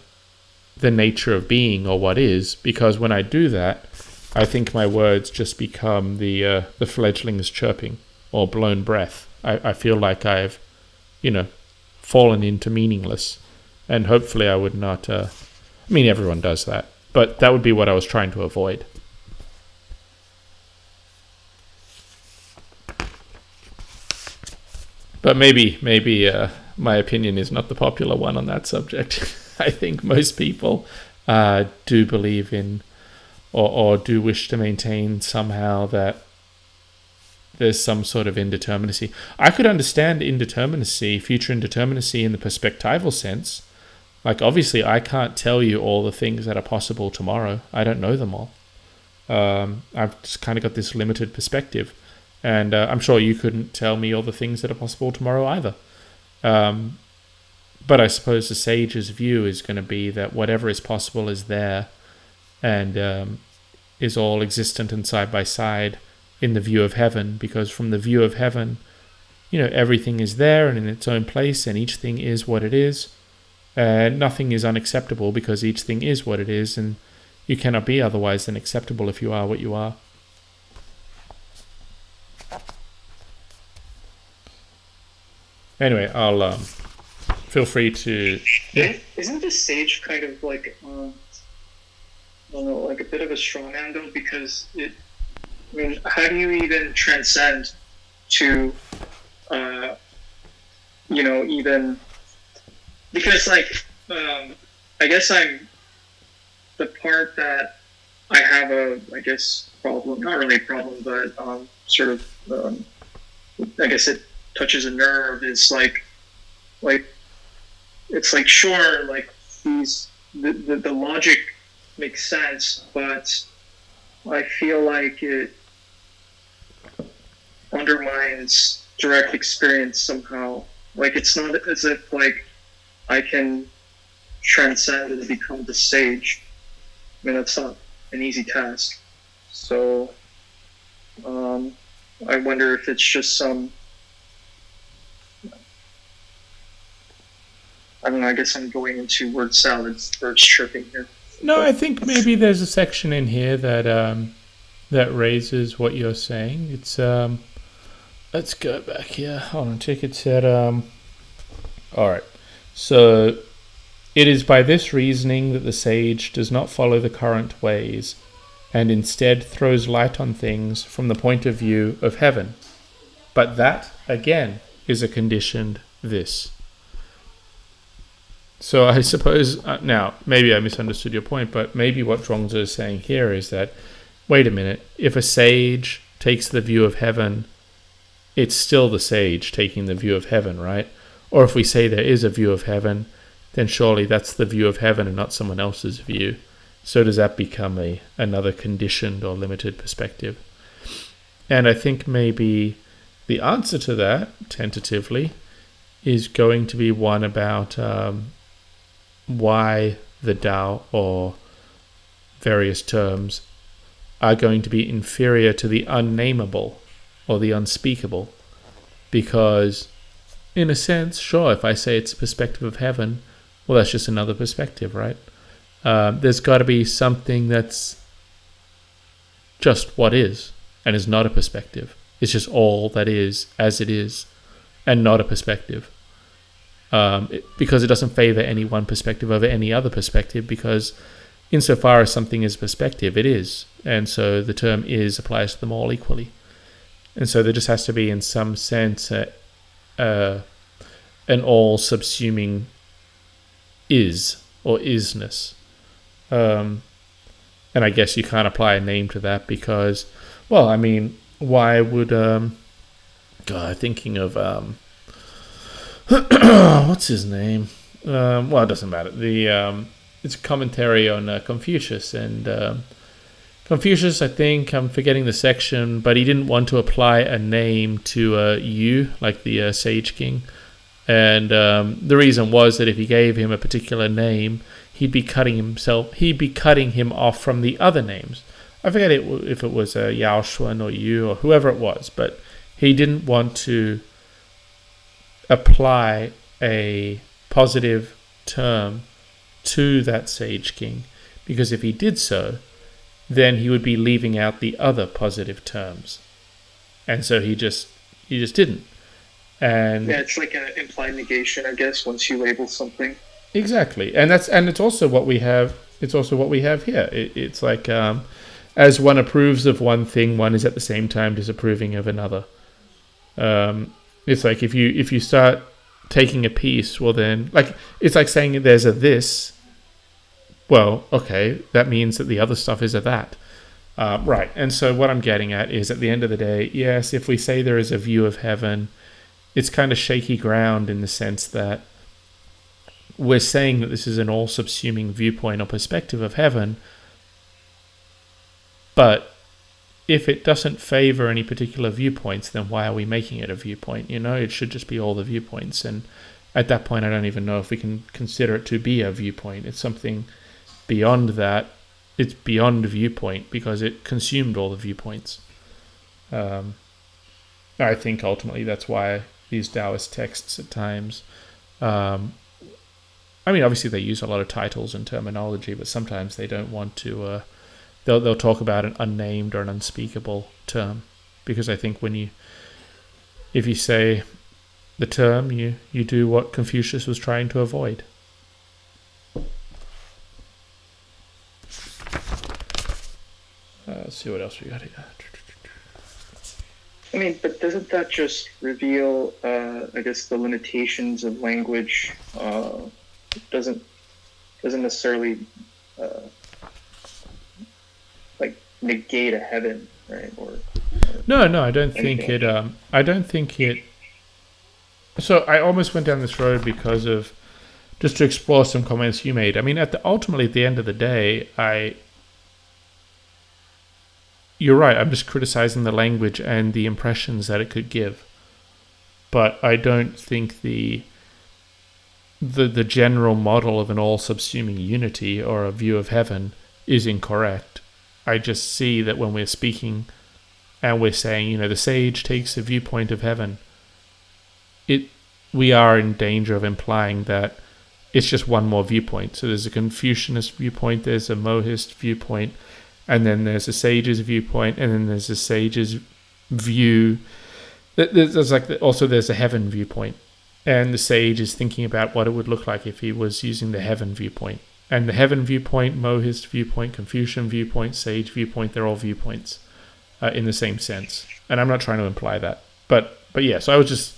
nature of being or what is, because when I do that, I think my words just become the fledglings chirping or blown breath. I feel like I've, fallen into meaningless, and hopefully I would not. I mean, everyone does that, but that would be what I was trying to avoid. But maybe my opinion is not the popular one on that subject. I think most people do believe in, or do wish to maintain somehow that there's some sort of indeterminacy. I could understand indeterminacy, future indeterminacy in the perspectival sense. Like, obviously, I can't tell you all the things that are possible tomorrow. I don't know them all. I've just kind of got this limited perspective. And I'm sure you couldn't tell me all the things that are possible tomorrow either. But I suppose the sage's view is going to be that whatever is possible is there and is all existent and side by side in the view of heaven, because from the view of heaven, everything is there and in its own place, and each thing is what it is. Nothing is unacceptable because each thing is what it is, and you cannot be otherwise than acceptable if you are what you are. Anyway, I'll feel free to. Yeah. Isn't the sage kind of like, I don't know, like a bit of a straw man though? Because how do you even transcend to, even, because like, I guess I'm the part that I have a, I guess, problem, not really a problem, but sort of, I guess it touches a nerve. It's like it's like sure, like the logic makes sense, but I feel like it undermines direct experience somehow. Like it's not as if like I can transcend and become the sage. I mean, that's not an easy task. So I wonder if it's just some. I don't know. I guess I'm going into word salads, birds chirping here. No, But I think maybe there's a section in here that that raises what you're saying. It's let's go back here. Hold on, check it said all right. So it is by this reasoning that the sage does not follow the current ways and instead throws light on things from the point of view of heaven. But that, again, is a conditioned this. So I suppose, now, maybe I misunderstood your point, but maybe what ZhuangZi is saying here is that, wait a minute, if a sage takes the view of heaven, it's still the sage taking the view of heaven, right? Or if we say there is a view of heaven, then surely that's the view of heaven and not someone else's view. So does that become another conditioned or limited perspective? And I think maybe the answer to that, tentatively, is going to be one about why the Tao or various terms are going to be inferior to the unnameable or the unspeakable. Because, in a sense, sure, if I say it's a perspective of heaven, well, that's just another perspective, right? There's got to be something that's just what is and is not a perspective. It's just all that is as it is and not a perspective. Because it doesn't favor any one perspective over any other perspective, because insofar as something is perspective, it is. And so the term is applies to them all equally. And so there just has to be, in some sense, an all-subsuming is or isness. And I guess you can't apply a name to that because, well, I mean, why would... thinking of... what's his name? Well, it doesn't matter. It's a commentary on Confucius, and Confucius, I think, I'm forgetting the section, but he didn't want to apply a name to Yu, like the Sage King. And the reason was that if he gave him a particular name, he'd be cutting him off from the other names. I forget if it was Yao Xuan or Yu or whoever it was, but he didn't want to apply a positive term to that Sage King, because if he did so, then he would be leaving out the other positive terms, and so he just didn't. And yeah, it's like an implied negation, I guess, once you label something. Exactly, and it's also what we have. It's also what we have here. It's like as one approves of one thing, one is at the same time disapproving of another. It's like if you start taking a piece, well then, like, it's like saying there's a this. Well, okay, that means that the other stuff is a that. Right, and so what I'm getting at is, at the end of the day, yes, if we say there is a view of heaven, it's kind of shaky ground in the sense that we're saying that this is an all-subsuming viewpoint or perspective of heaven, but if it doesn't favor any particular viewpoints, then why are we making it a viewpoint? You know, it should just be all the viewpoints. And at that point, I don't even know if we can consider it to be a viewpoint. It's something beyond that. It's beyond viewpoint because it consumed all the viewpoints. I think ultimately that's why these Taoist texts at times, I mean, obviously they use a lot of titles and terminology, but sometimes they don't want to... They'll talk about an unnamed or an unspeakable term, because I think if you say the term, you do what Confucius was trying to avoid. Let's see what else we got here. I mean, but doesn't that just reveal, I guess, the limitations of language? Doesn't necessarily negate a heaven, right? Or No, I don't think anything like it. that. I don't think it. So I almost went down this road because of just to explore some comments you made. I mean, ultimately at the end of the day, you're right. I'm just criticizing the language and the impressions that it could give, but I don't think the general model of an all subsuming unity or a view of heaven is incorrect. I just see that when we're speaking and we're saying, the sage takes a viewpoint of heaven, we are in danger of implying that it's just one more viewpoint. So there's a Confucianist viewpoint, there's a Mohist viewpoint, and then there's a sage's viewpoint, and then there's a sage's view. There's there's a heaven viewpoint, and the sage is thinking about what it would look like if he was using the heaven viewpoint. And the heaven viewpoint, Mohist viewpoint, Confucian viewpoint, sage viewpoint, they're all viewpoints in the same sense. And I'm not trying to imply that. But yeah, so I was just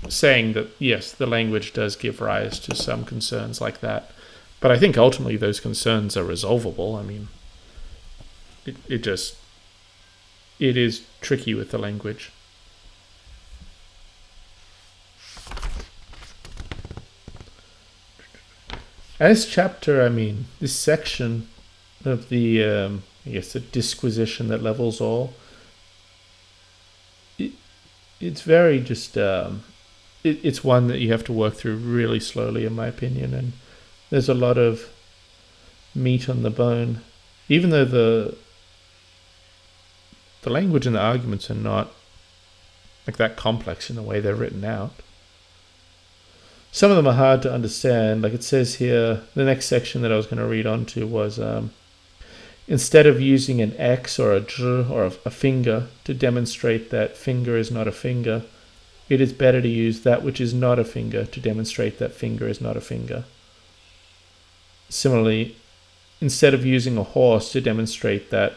saying that, yes, the language does give rise to some concerns like that. But I think ultimately those concerns are resolvable. I mean, it is tricky with the language. This chapter, this section of the, the disquisition that levels all, it's very just, it's one that you have to work through really slowly, in my opinion, and there's a lot of meat on the bone. Even though the language and the arguments are not like that complex in the way they're written out, some of them are hard to understand. Like it says here, the next section that I was going to read on to was, instead of using an X or a zh or a finger to demonstrate that finger is not a finger, it is better to use that which is not a finger to demonstrate that finger is not a finger. Similarly, instead of using a horse to demonstrate that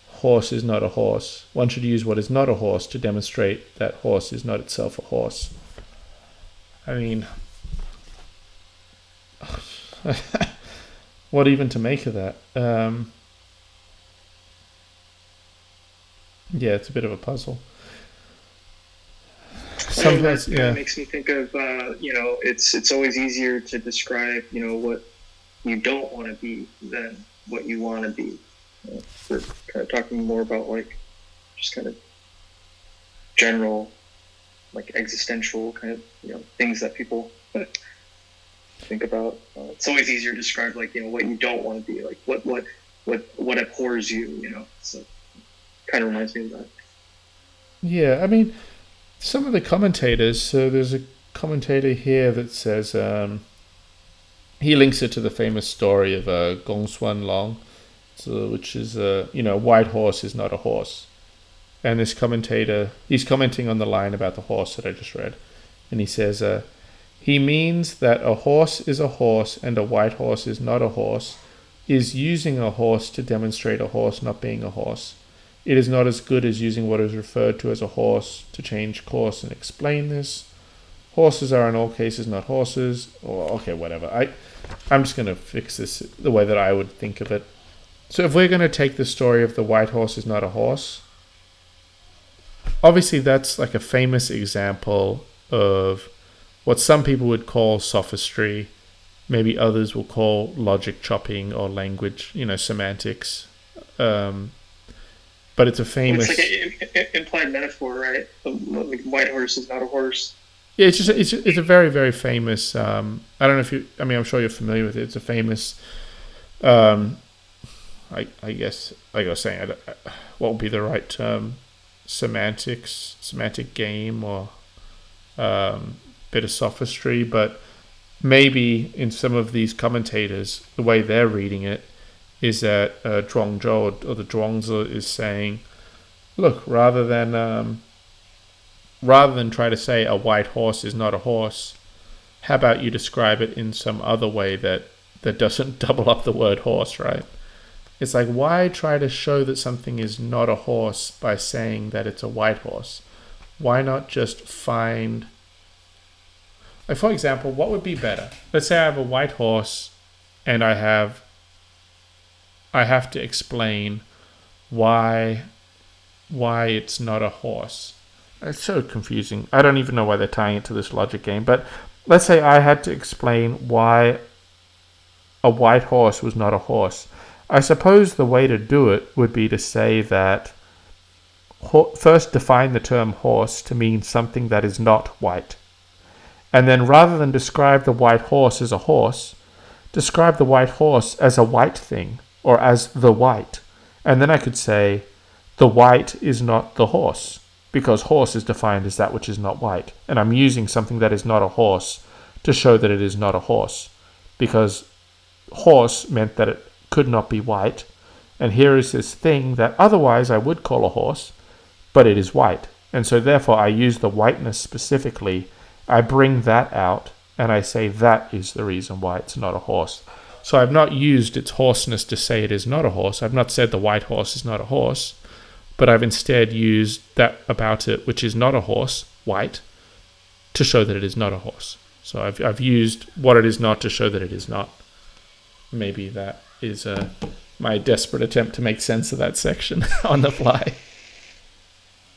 horse is not a horse, one should use what is not a horse to demonstrate that horse is not itself a horse. I mean, what even to make of that? Yeah, it's a bit of a puzzle. Sometimes, it makes me think of, it's always easier to describe, what you don't want to be than what you want to be. We're kind of talking more about just kind of general, existential kind of, things that people think about. It's always easier to describe what you don't want to be, what abhors you, so kind of reminds me of that. Yeah, some of the commentators, so there's a commentator here that says, he links it to the famous story of Gong Xuan Long, which is, a white horse is not a horse. And this commentator, he's commenting on the line about the horse that I just read. And he says, he means that a horse is a horse and a white horse is not a horse, is using a horse to demonstrate a horse not being a horse. It is not as good as using what is referred to as a horse to change course and explain this. Horses are in all cases not horses. Or, okay, whatever. I'm just going to fix this the way that I would think of it. So if we're going to take the story of the white horse is not a horse, obviously that's like a famous example of what some people would call sophistry. Maybe others will call logic chopping or language, semantics. But it's a famous... It's like an implied metaphor, right? The white horse is not a horse. Yeah, it's a very, very famous... I don't know if you... I'm sure you're familiar with it. It's a famous... I guess, like I was saying, what would be the right term? Semantic game, or bit of sophistry. But maybe in some of these commentators, the way they're reading it is that ZhuangZhou or the ZhuangZi is saying, look, rather than try to say a white horse is not a horse, how about you describe it in some other way that doesn't double up the word horse, right? It's like, why try to show that something is not a horse by saying that it's a white horse? Why not just find... for example, what would be better? Let's say I have a white horse and I have to explain why it's not a horse. It's so confusing. I don't even know why they're tying it to this logic game. But let's say I had to explain why a white horse was not a horse. I suppose the way to do it would be to say that first define the term horse to mean something that is not white. And then rather than describe the white horse as a horse, describe the white horse as a white thing, or as the white. And then I could say, the white is not the horse, because horse is defined as that which is not white. And I'm using something that is not a horse to show that it is not a horse, because horse meant that it could not be white. And here is this thing that otherwise I would call a horse, but it is white. And so therefore I use the whiteness specifically. I bring that out, and I say that is the reason why it's not a horse. So I've not used its horseness to say it is not a horse. I've not said the white horse is not a horse, but I've instead used that about it, which is not a horse, white, to show that it is not a horse. So I've used what it is not to show that it is not. Maybe that is my desperate attempt to make sense of that section on the fly.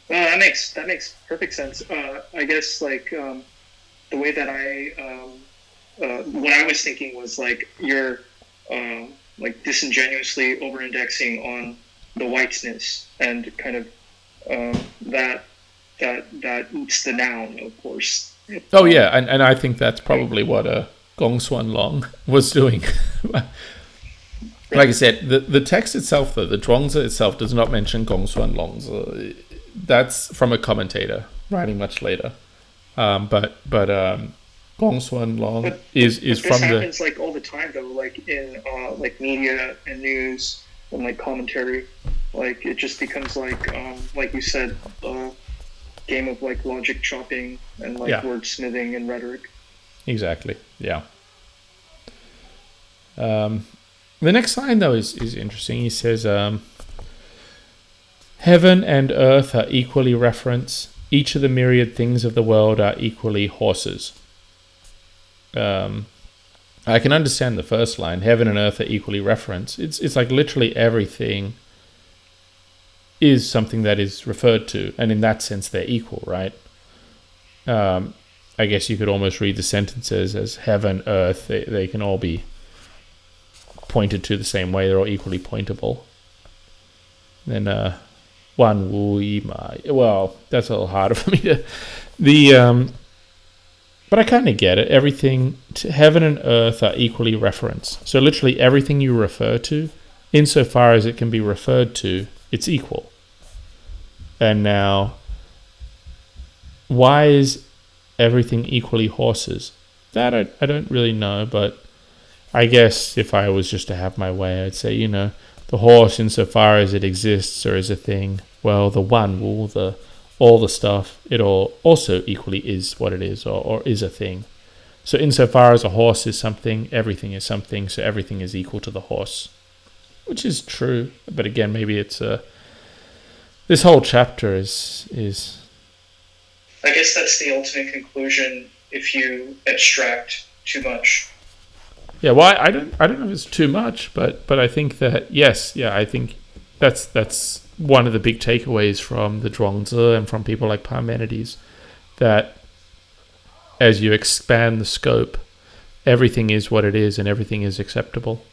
Well, that makes perfect sense. I guess like the way that what I was thinking was like you're like disingenuously over-indexing on the whiteness and kind of that eats the noun, of course. Oh yeah, and I think that's probably what Gong Xuan Long was doing. Like I said, the text itself, though, the ZhuangZi itself does not mention Gong Xuan Long. So that's from a commentator writing much later. But Gong Xuan Long is from the. This happens like all the time, though, like in like media and news and like commentary. Like it just becomes like you said, game of like logic chopping and like wordsmithing and rhetoric. Exactly. Yeah. The next line though is interesting. He says, "Heaven and earth are equally reference. Each of the myriad things of the world are equally horses." I can understand the first line. Heaven and earth are equally reference. It's like literally everything is something that is referred to, and in that sense they're equal, right? I guess you could almost read the sentences as heaven, earth. They can all be pointed to the same way. They're all equally pointable. Then Wan Wu Yi Ma. Well, that's a little harder for me to. But I kind of get it. Everything, heaven and earth are equally reference. So literally everything you refer to, insofar as it can be referred to, it's equal. And now, why is everything equally horses? That I don't really know, but I guess if I was just to have my way, I'd say, the horse, insofar as it exists or is a thing, well, the one wool, all the stuff, it all also equally is what it is or is a thing. So insofar as a horse is something, everything is something, so everything is equal to the horse. Which is true, but again, maybe it's this whole chapter is. I guess that's the ultimate conclusion if you abstract too much. Yeah, well, I don't know if it's too much, but I think that I think that's one of the big takeaways from the ZhuangZi and from people like Parmenides, that as you expand the scope, everything is what it is and everything is acceptable.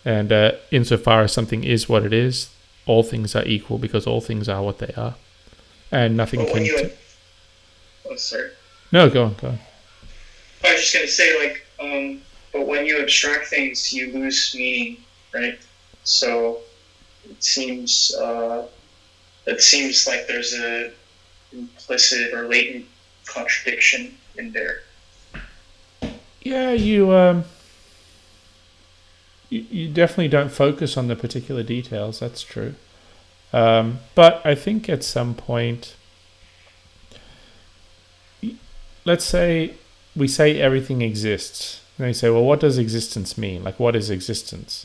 And insofar as something is what it is, all things are equal because all things are what they are. And nothing can... Oh, sorry. No, go on. I was just going to say, but when you abstract things, you lose meaning, right? So it seems like there's a implicit or latent contradiction in there. Yeah, you definitely don't focus on the particular details. That's true. But I think at some point, let's say we say everything exists. And they say, well, what does existence mean? Like, what is existence?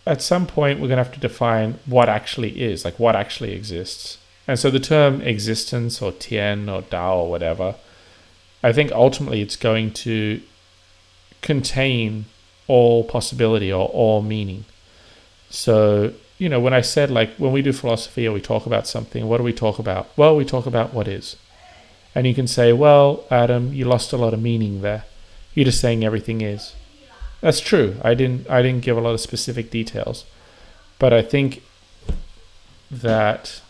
At some point, we're going to have to define what actually is, like what actually exists. And so the term existence or Tian or Dao or whatever, I think ultimately it's going to contain all possibility or all meaning. So, when I said, like, when we do philosophy or we talk about something, what do we talk about? Well, we talk about what is. And you can say, well, Adam, you lost a lot of meaning there. You're just saying everything is. That's true. I didn't give a lot of specific details. But I think that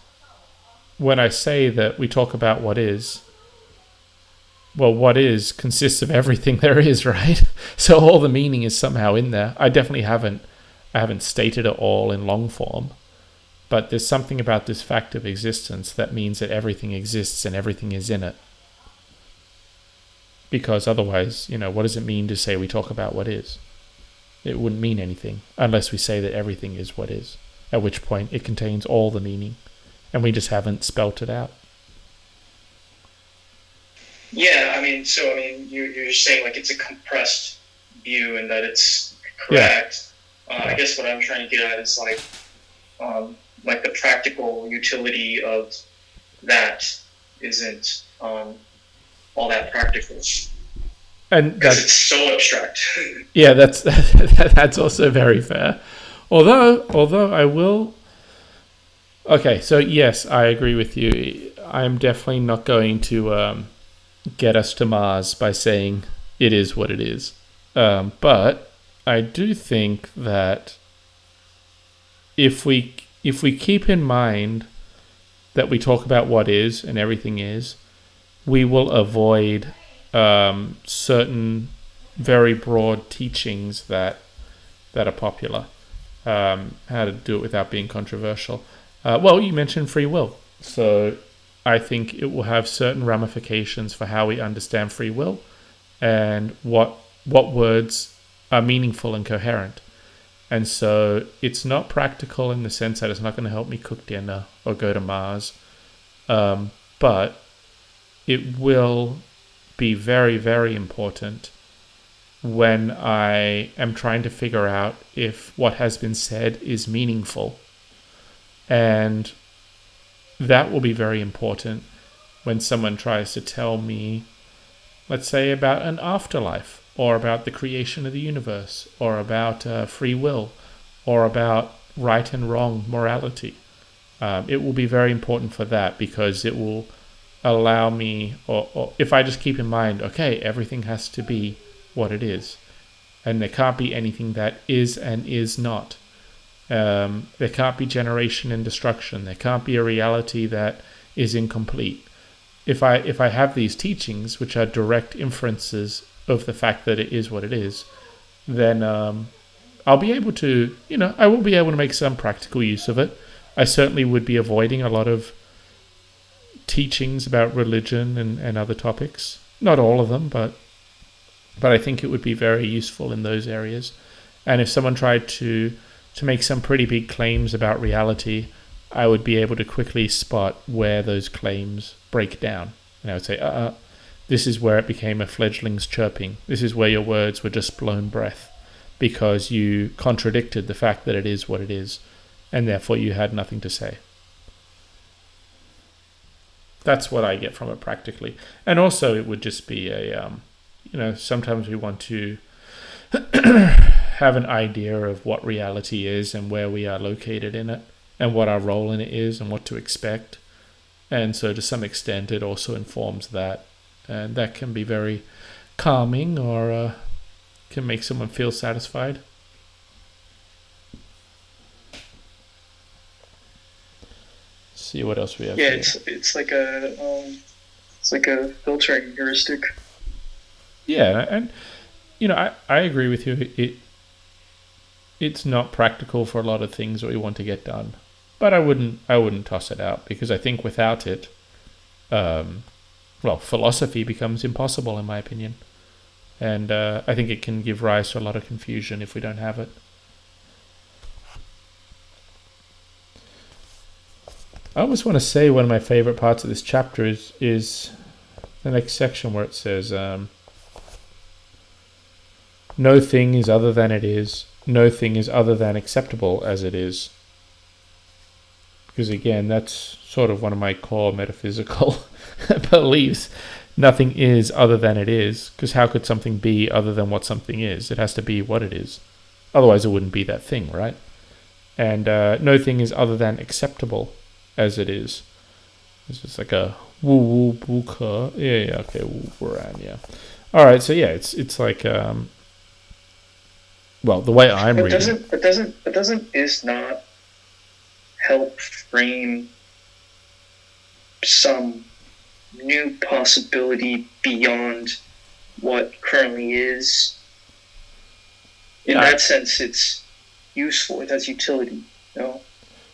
when I say that we talk about what is, well, what is consists of everything there is, right? So all the meaning is somehow in there. I definitely haven't stated it all in long form, but there's something about this fact of existence that means that everything exists and everything is in it. Because otherwise, what does it mean to say we talk about what is? It wouldn't mean anything unless we say that everything is what is, at which point it contains all the meaning, and we just haven't spelt it out. Yeah, you're saying like it's a compressed view and that it's correct. Yeah. I guess what I'm trying to get at is like the practical utility of that isn't all that practical. And because it's so abstract. Yeah, that's also very fair. Although I will. Okay, so yes, I agree with you. I'm definitely not going to get us to Mars by saying it is what it is. But I do think that if we keep in mind that we talk about what is and everything is, we will avoid certain very broad teachings that are popular. How to do it without being controversial. Well, you mentioned free will. So I think it will have certain ramifications for how we understand free will and what words are meaningful and coherent. And so it's not practical in the sense that it's not going to help me cook dinner or go to Mars. But it will be very, very important when I am trying to figure out if what has been said is meaningful. And that will be very important when someone tries to tell me, let's say, about an afterlife, or about the creation of the universe, or about free will, or about right and wrong morality. It will be very important for that, because it will allow me, or if I just keep in mind, okay, everything has to be what it is, and there can't be anything that is and is not. There can't be generation and destruction. There can't be a reality that is incomplete. If I have these teachings, which are direct inferences of the fact that it is what it is, then I'll be able to, I will be able to make some practical use of it. I certainly would be avoiding a lot of teachings about religion and other topics. Not all of them, but I think it would be very useful in those areas. And if someone tried to make some pretty big claims about reality, I would be able to quickly spot where those claims break down. And I would say, this is where it became a fledgling's chirping. This is where your words were just blown breath, because you contradicted the fact that it is what it is, and therefore you had nothing to say. That's what I get from it practically. And also it would just be sometimes we want to have an idea of what reality is and where we are located in it and what our role in it is and what to expect. And so to some extent it also informs that. And that can be very calming, or can make someone feel satisfied. See what else we have. Yeah, it's like a filtering heuristic. Yeah, and I agree with you. It's not practical for a lot of things that we want to get done, but I wouldn't toss it out, because I think without it, philosophy becomes impossible in my opinion, and I think it can give rise to a lot of confusion if we don't have it. I always want to say one of my favorite parts of this chapter is the next section where it says, no thing is other than it is. No thing is other than acceptable as it is. Because again, that's sort of one of my core metaphysical beliefs, nothing is other than it is, because how could something be other than what something is? It has to be what it is. Otherwise, it wouldn't be that thing, right? And no thing is other than acceptable as it is. It's just like a woo woo buka. Yeah, okay, wuran, yeah. All right, so yeah, it's like well, the way I'm reading. But doesn't is not help frame some new possibility beyond what currently is? In that sense, it's useful. It has utility. No.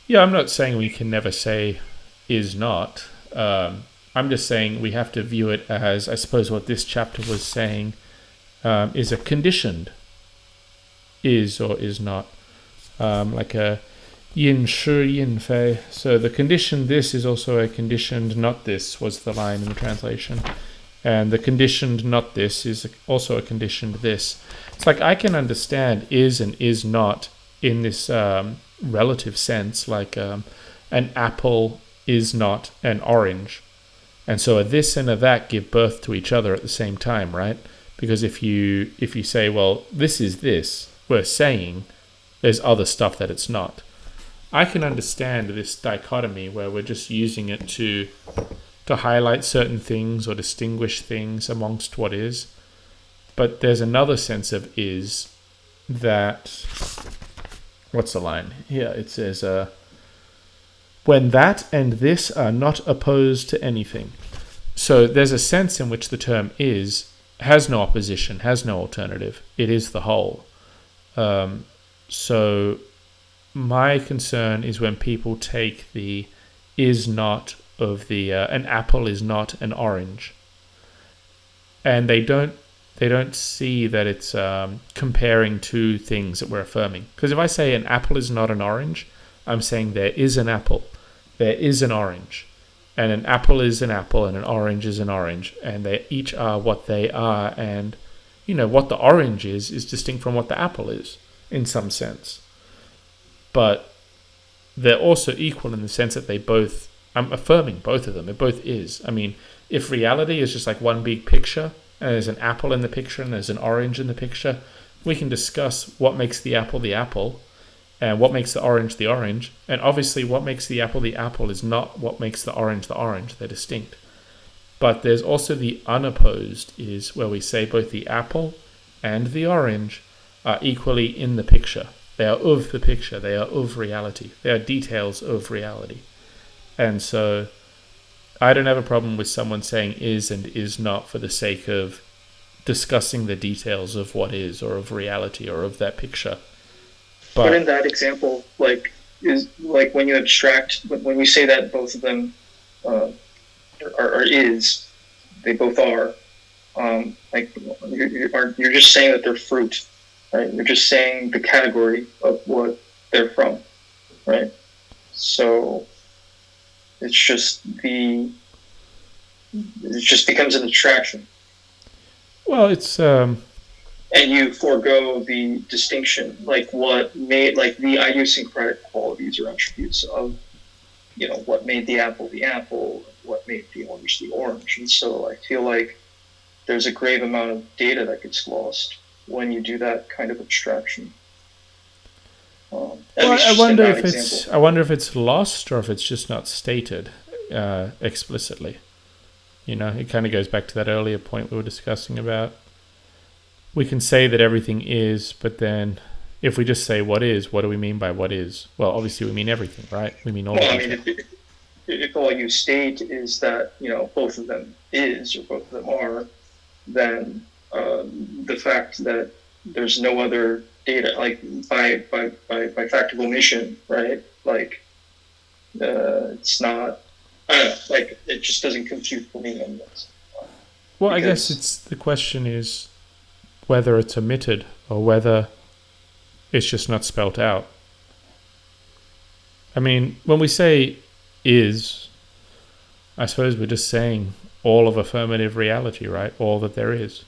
Yeah, I'm not saying we can never say is not. I'm just saying we have to view it as, I suppose what this chapter was saying, is a conditioned is or is not. Like a yin shi yin fei. So the conditioned this is also a conditioned not this, was the line in the translation. And the conditioned not this is also a conditioned this. It's like I can understand is and is not in this relative sense, like an apple is not an orange. And so a this and a that give birth to each other at the same time, right? Because if you say, well, this is this, we're saying there's other stuff that it's not. I can understand this dichotomy where we're just using it to highlight certain things or distinguish things amongst what is. But there's another sense of is that, what's the line? Here it says, when that and this are not opposed to anything. So there's a sense in which the term is has no opposition, has no alternative. It is the whole. So my concern is when people take the is not of the an apple is not an orange, and they don't see that it's comparing two things that we're affirming. Because if I say an apple is not an orange, I'm saying there is an apple, there is an orange, and an apple is an apple and an orange is an orange, and they each are what they are, and what the orange is distinct from what the apple is in some sense. But they're also equal in the sense that I'm affirming both of them. It both is. I mean, if reality is just like one big picture, and there's an apple in the picture and there's an orange in the picture, we can discuss what makes the apple, and what makes the orange. And obviously what makes the apple is not what makes the orange. They're distinct. But there's also the unopposed is where we say both the apple and the orange are equally in the picture. They are of the picture. They are of reality. They are details of reality. And so I don't have a problem with someone saying is and is not for the sake of discussing the details of what is or of reality or of that picture. But in that example, is when you abstract, when we say that both of them are is, they both are, you're just saying that they're fruit, right? You're just saying the category of what they're from, right? So it just becomes an abstraction. Well, it's and you forego the distinction, what made the idiosyncratic qualities or attributes of what made the apple, what made the orange. And so I feel like there's a grave amount of data that gets lost when you do that kind of abstraction. I wonder if it's lost or if it's just not stated explicitly. It kind of goes back to that earlier point we were discussing about. We can say that everything is, but then if we just say what do we mean by what is? Well, obviously we mean everything, right? We mean all. Well, if all you state is that both of them is or both of them are, then the fact that there's no other data, by fact of omission, right? It's not. I don't know. It just doesn't compute for me on this. Well, I guess the question is whether it's omitted or whether it's just not spelt out. I mean, when we say is, I suppose we're just saying all of affirmative reality, right? All that there is.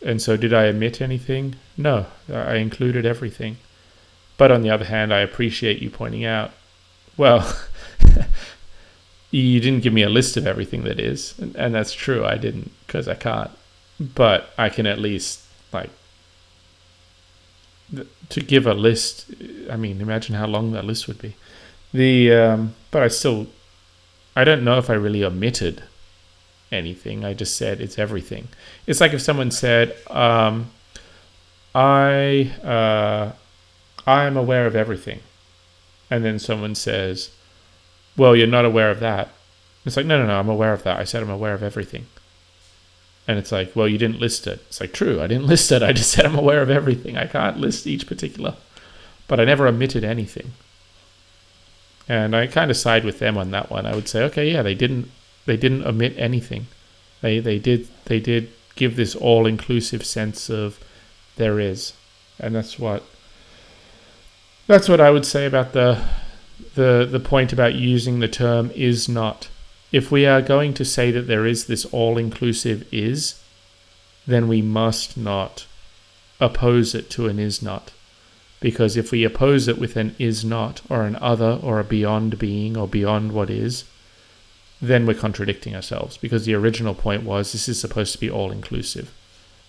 And so did I omit anything? No, I included everything. But on the other hand, I appreciate you pointing out, well, You didn't give me a list of everything that is, and that's true. I didn't, because I can't. But I can at least, like, to give a list. I mean, imagine how long that list would be. But I don't know if I really omitted anything. I just said it's everything. It's like if someone said, I am aware of everything, and then someone says, well, you're not aware of that. It's like, no, I'm aware of that. I said I'm aware of everything. And it's like, well, you didn't list it. It's like, true, I didn't list it. I just said I'm aware of everything. I can't list each particular. But I never omitted anything. And I kind of side with them on that one. I would say, okay, yeah, they didn't omit anything. They did give this all-inclusive sense of there is. And that's what I would say about the point about using the term is not. If we are going to say that there is this all-inclusive is, then we must not oppose it to an is not. Because if we oppose it with an is not, or an other, or a beyond being, or beyond what is, then we're contradicting ourselves. Because the original point was this is supposed to be all-inclusive.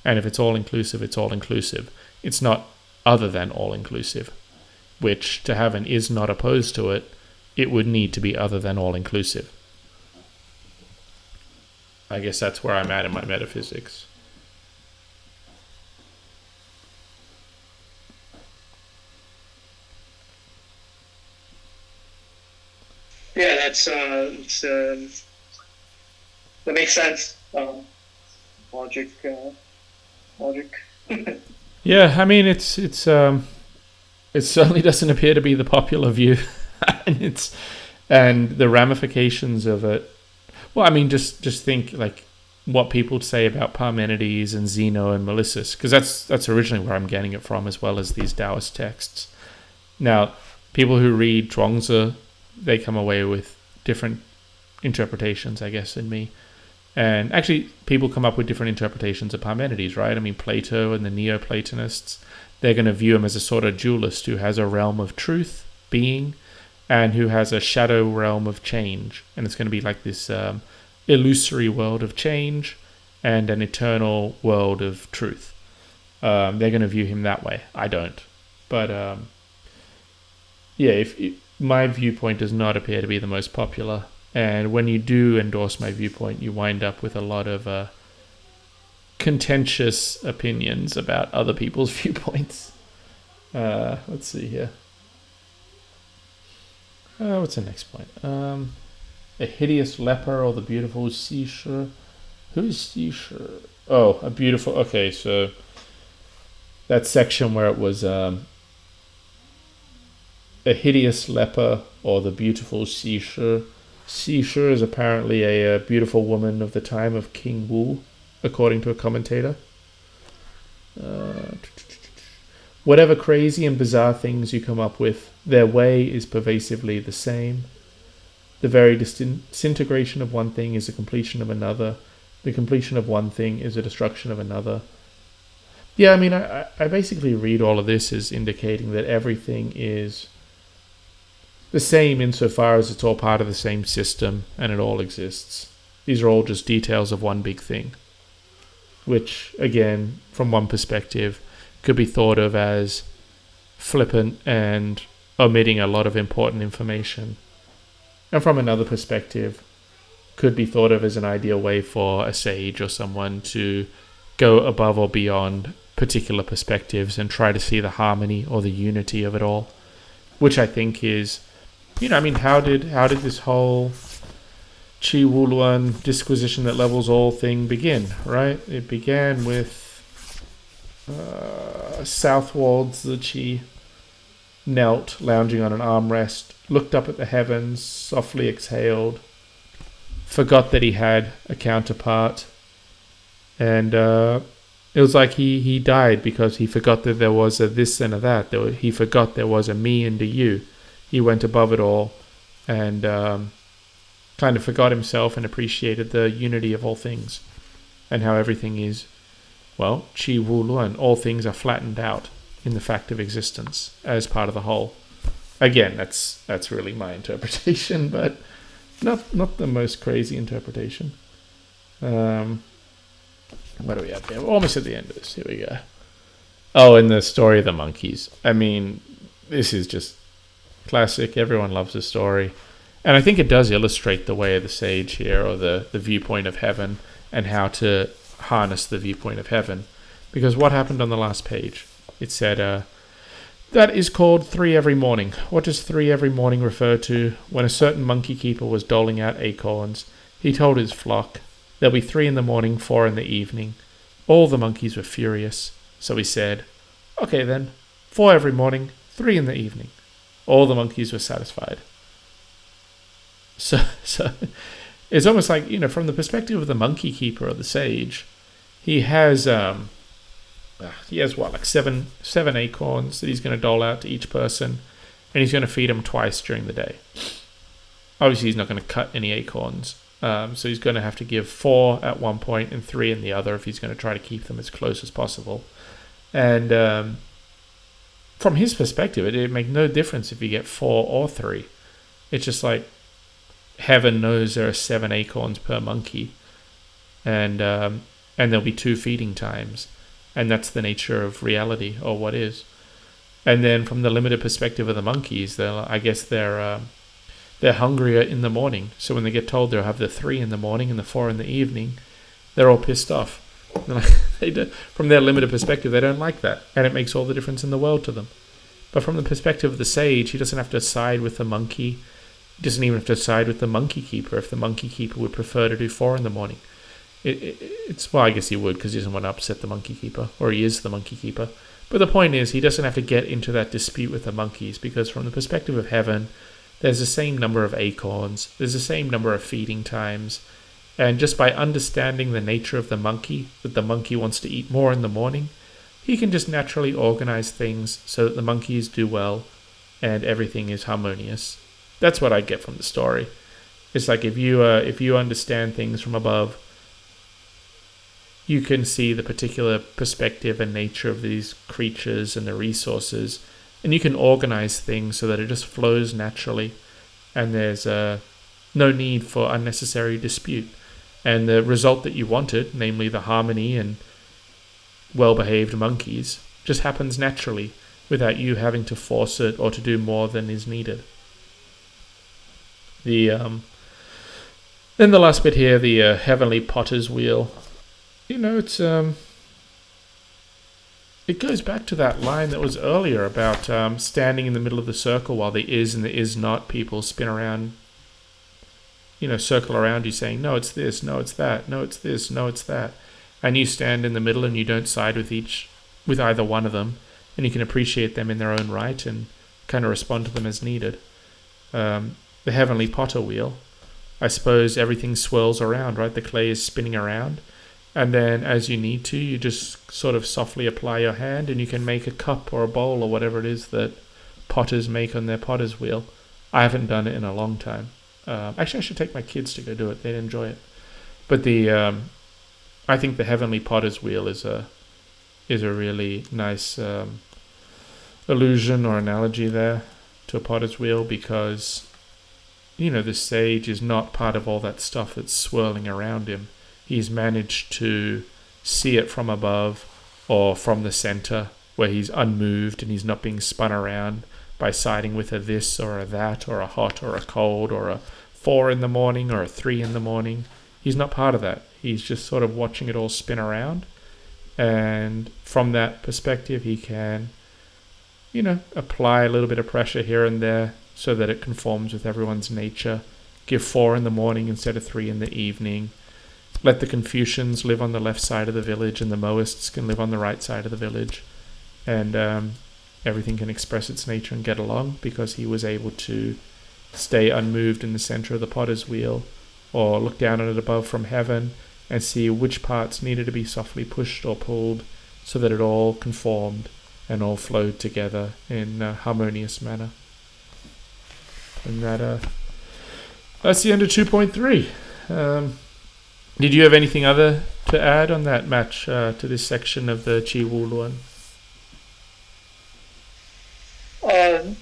And if it's all-inclusive, it's all-inclusive. It's not other than all-inclusive. Which, to have an is not opposed to it, it would need to be other than all-inclusive. I guess that's where I'm at in my metaphysics. Yeah, that makes sense. Logic. Yeah, I mean, it certainly doesn't appear to be the popular view, and the ramifications of it. Well, I mean, just think like what people say about Parmenides and Zeno and Melissus, because that's originally where I'm getting it from, as well as these Taoist texts. Now, people who read ZhuangZi, they come away with different interpretations, I guess, than me. And actually, people come up with different interpretations of Parmenides, right? I mean, Plato and the Neoplatonists, they're going to view him as a sort of dualist who has a realm of truth, being, and who has a shadow realm of change. And it's going to be like this illusory world of change and an eternal world of truth. They're going to view him that way. I don't. But yeah, my viewpoint does not appear to be the most popular. And when you do endorse my viewpoint, you wind up with a lot of contentious opinions about other people's viewpoints. Let's see here. What's the next point? A hideous leper or the beautiful Sisha? Who's Sisha? Oh, a beautiful... Okay, so that section where it was a hideous leper or the beautiful Sisha. Sisha is apparently a beautiful woman of the time of King Wu, according to a commentator. Whatever crazy and bizarre things you come up with, their way is pervasively the same. The very disintegration of one thing is a completion of another. The completion of one thing is a destruction of another. Yeah, I mean, I basically read all of this as indicating that everything is the same insofar as it's all part of the same system and it all exists. These are all just details of one big thing, which, again, from one perspective, could be thought of as flippant and omitting a lot of important information. And from another perspective, could be thought of as an ideal way for a sage or someone to go above or beyond particular perspectives and try to see the harmony or the unity of it all, which I think is, I mean, how did this whole Qi Wu Luan Disquisition That Levels All thing begin, right? It began with Southwald Ziqi knelt, lounging on an armrest, looked up at the heavens, softly exhaled, forgot that he had a counterpart, and it was like he died because he forgot that there was a this and a that. He forgot there was a me and a you. He went above it all and kind of forgot himself and appreciated the unity of all things and how everything is, well, Qi Wu Luan. All things are flattened out in the fact of existence as part of the whole. Again, that's really my interpretation, but not the most crazy interpretation. What are we at there? We're almost at the end of this. Here we go. Oh, and the story of the monkeys. I mean, this is just classic. Everyone loves the story. And I think it does illustrate the way of the sage here, or the viewpoint of heaven, and how to harness the viewpoint of heaven. Because what happened on the last page? It said, that is called 3 every morning. What does 3 every morning refer to? When a certain monkey keeper was doling out acorns, he told his flock, there'll be 3 in the morning, 4 in the evening. All the monkeys were furious. So he said, okay then, 4 every morning, 3 in the evening. All the monkeys were satisfied. So it's almost like, from the perspective of the monkey keeper or the sage, he has what, like seven acorns that he's going to dole out to each person, and he's going to feed them twice during the day. Obviously, he's not going to cut any acorns, so he's going to have to give 4 at one point and 3 in the other if he's going to try to keep them as close as possible. And from his perspective, it make no difference if you get 4 or 3. It's just like heaven knows there are 7 acorns per monkey, and there'll be 2 feeding times, and that's the nature of reality, or what is. And then from the limited perspective of the monkeys, they're hungrier in the morning, so when they get told they'll have the 3 in the morning and the 4 in the evening, they're all pissed off. From their limited perspective, they don't like that, and it makes all the difference in the world to them. But from the perspective of the sage, he doesn't have to side with the monkey. He doesn't even have to side with the monkey keeper if the monkey keeper would prefer to do 4 in the morning. Well, I guess he would, because he doesn't want to upset the monkey keeper, or he is the monkey keeper. But the point is, he doesn't have to get into that dispute with the monkeys, because from the perspective of heaven, there's the same number of acorns, there's the same number of feeding times, and just by understanding the nature of the monkey, that the monkey wants to eat more in the morning, he can just naturally organize things so that the monkeys do well and everything is harmonious. That's what I get from the story. It's like if you understand things from above, you can see the particular perspective and nature of these creatures and the resources, and you can organize things so that it just flows naturally, and there's no need for unnecessary dispute. And the result that you wanted, namely the harmony and well-behaved monkeys, just happens naturally without you having to force it or to do more than is needed. Then the last bit here, the heavenly potter's wheel. It goes back to that line that was earlier about standing in the middle of the circle while the is and the is not people spin around, circle around you saying, no, it's this, no, it's that, no, it's this, no, it's that. And you stand in the middle and you don't side with either one of them, and you can appreciate them in their own right and kind of respond to them as needed. The heavenly potter wheel, I suppose everything swirls around, right? The clay is spinning around. And then as you need to, you just sort of softly apply your hand and you can make a cup or a bowl or whatever it is that potters make on their potter's wheel. I haven't done it in a long time. Actually, I should take my kids to go do it. They'd enjoy it. But I think the heavenly potter's wheel is a really nice allusion or analogy there to a potter's wheel, because the sage is not part of all that stuff that's swirling around him. He's managed to see it from above or from the center where he's unmoved and he's not being spun around by siding with a this or a that or a hot or a cold or a 4 in the morning or a 3 in the morning. He's not part of that. He's just sort of watching it all spin around. And from that perspective, he can, apply a little bit of pressure here and there so that it conforms with everyone's nature. Give 4 in the morning instead of 3 in the evening. Let the Confucians live on the left side of the village and the Mohists can live on the right side of the village. And everything can express its nature and get along because he was able to stay unmoved in the center of the potter's wheel, or look down on it above from heaven and see which parts needed to be softly pushed or pulled so that it all conformed and all flowed together in a harmonious manner. And that's the end of 2.3. Did you have anything other to add on that match to this section of the Chi Wu Luan? No,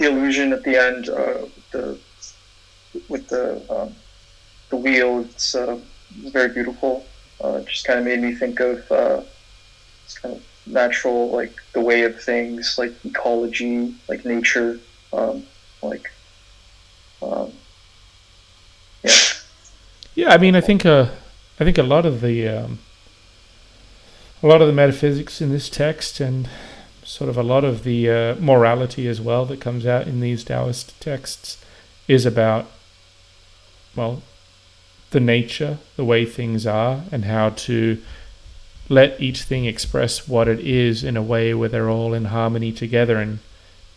illusion at the end, with the wheel, it's very beautiful. It just kind of made me think of it's kind of natural, like the way of things, like ecology, like nature, like yeah. Yeah, I mean, I think a lot of the metaphysics in this text, and sort of a lot of the morality as well that comes out in these Taoist texts, is about, well, the nature, the way things are, and how to let each thing express what it is in a way where they're all in harmony together and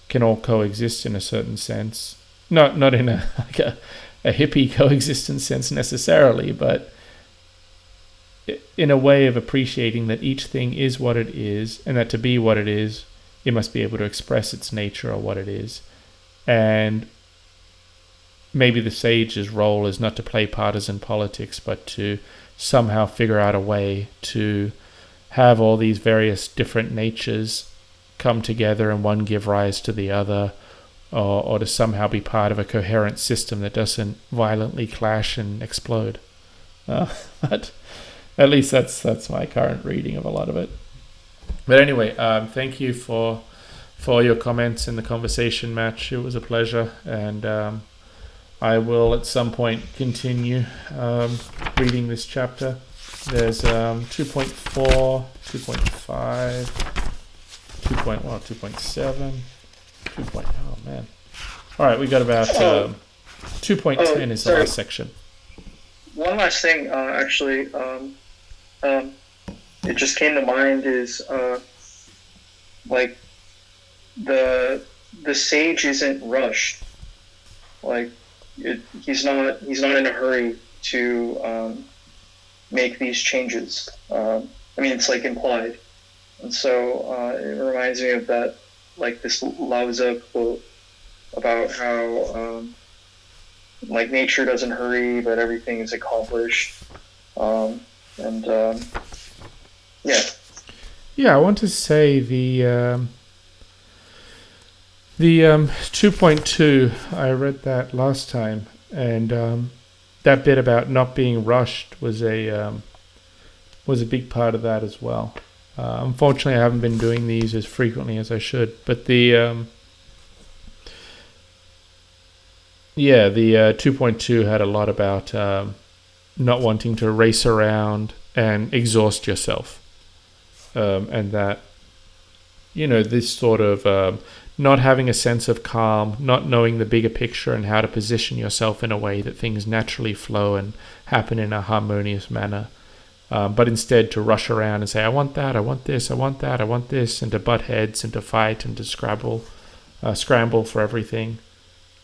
can all coexist in a certain sense. Not in a like a hippie coexistence sense necessarily, but in a way of appreciating that each thing is what it is, and that to be what it is, it must be able to express its nature or what it is. And maybe the sage's role is not to play partisan politics, but to somehow figure out a way to have all these various different natures come together and one give rise to the other, or to somehow be part of a coherent system that doesn't violently clash and explode. But at least that's my current reading of a lot of it. But anyway, thank you for your comments in the conversation match. It was a pleasure, and I will at some point continue reading this chapter. There's 2.4, 2.5, 2.7, 2. Oh man! All right, we got about 2.10 is the last section. One last thing, actually, it just came to mind is like the sage isn't rushed. Like he's not in a hurry to make these changes. I mean, it's like implied, and so it reminds me of that, like this Lao Tzu quote about how like nature doesn't hurry, but everything is accomplished. Yeah, I want to say the 2.2. I read that last time, and that bit about not being rushed was a big part of that as well. Unfortunately, I haven't been doing these as frequently as I should, but the 2.2 had a lot about not wanting to race around and exhaust yourself, and that, this sort of not having a sense of calm, not knowing the bigger picture and how to position yourself in a way that things naturally flow and happen in a harmonious manner, but instead to rush around and say, I want that, I want this, I want that, I want this, and to butt heads and to fight and to scramble for everything.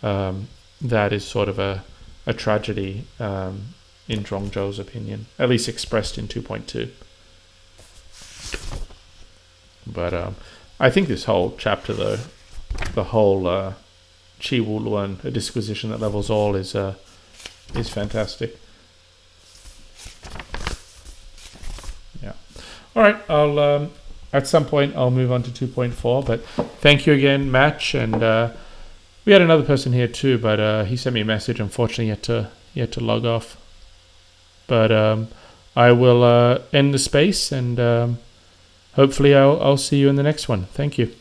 That is sort of a tragedy, in ZhuangZi's opinion, at least expressed in 2.2. But I think this whole chapter, though, the whole Qi Wu Luan, a disquisition that levels all, is fantastic. Yeah. All right. I'll at some point I'll move on to 2.4. But thank you again, Match, and we had another person here too, but he sent me a message. Unfortunately, he had to log off. But I will end the space, and hopefully I'll see you in the next one. Thank you.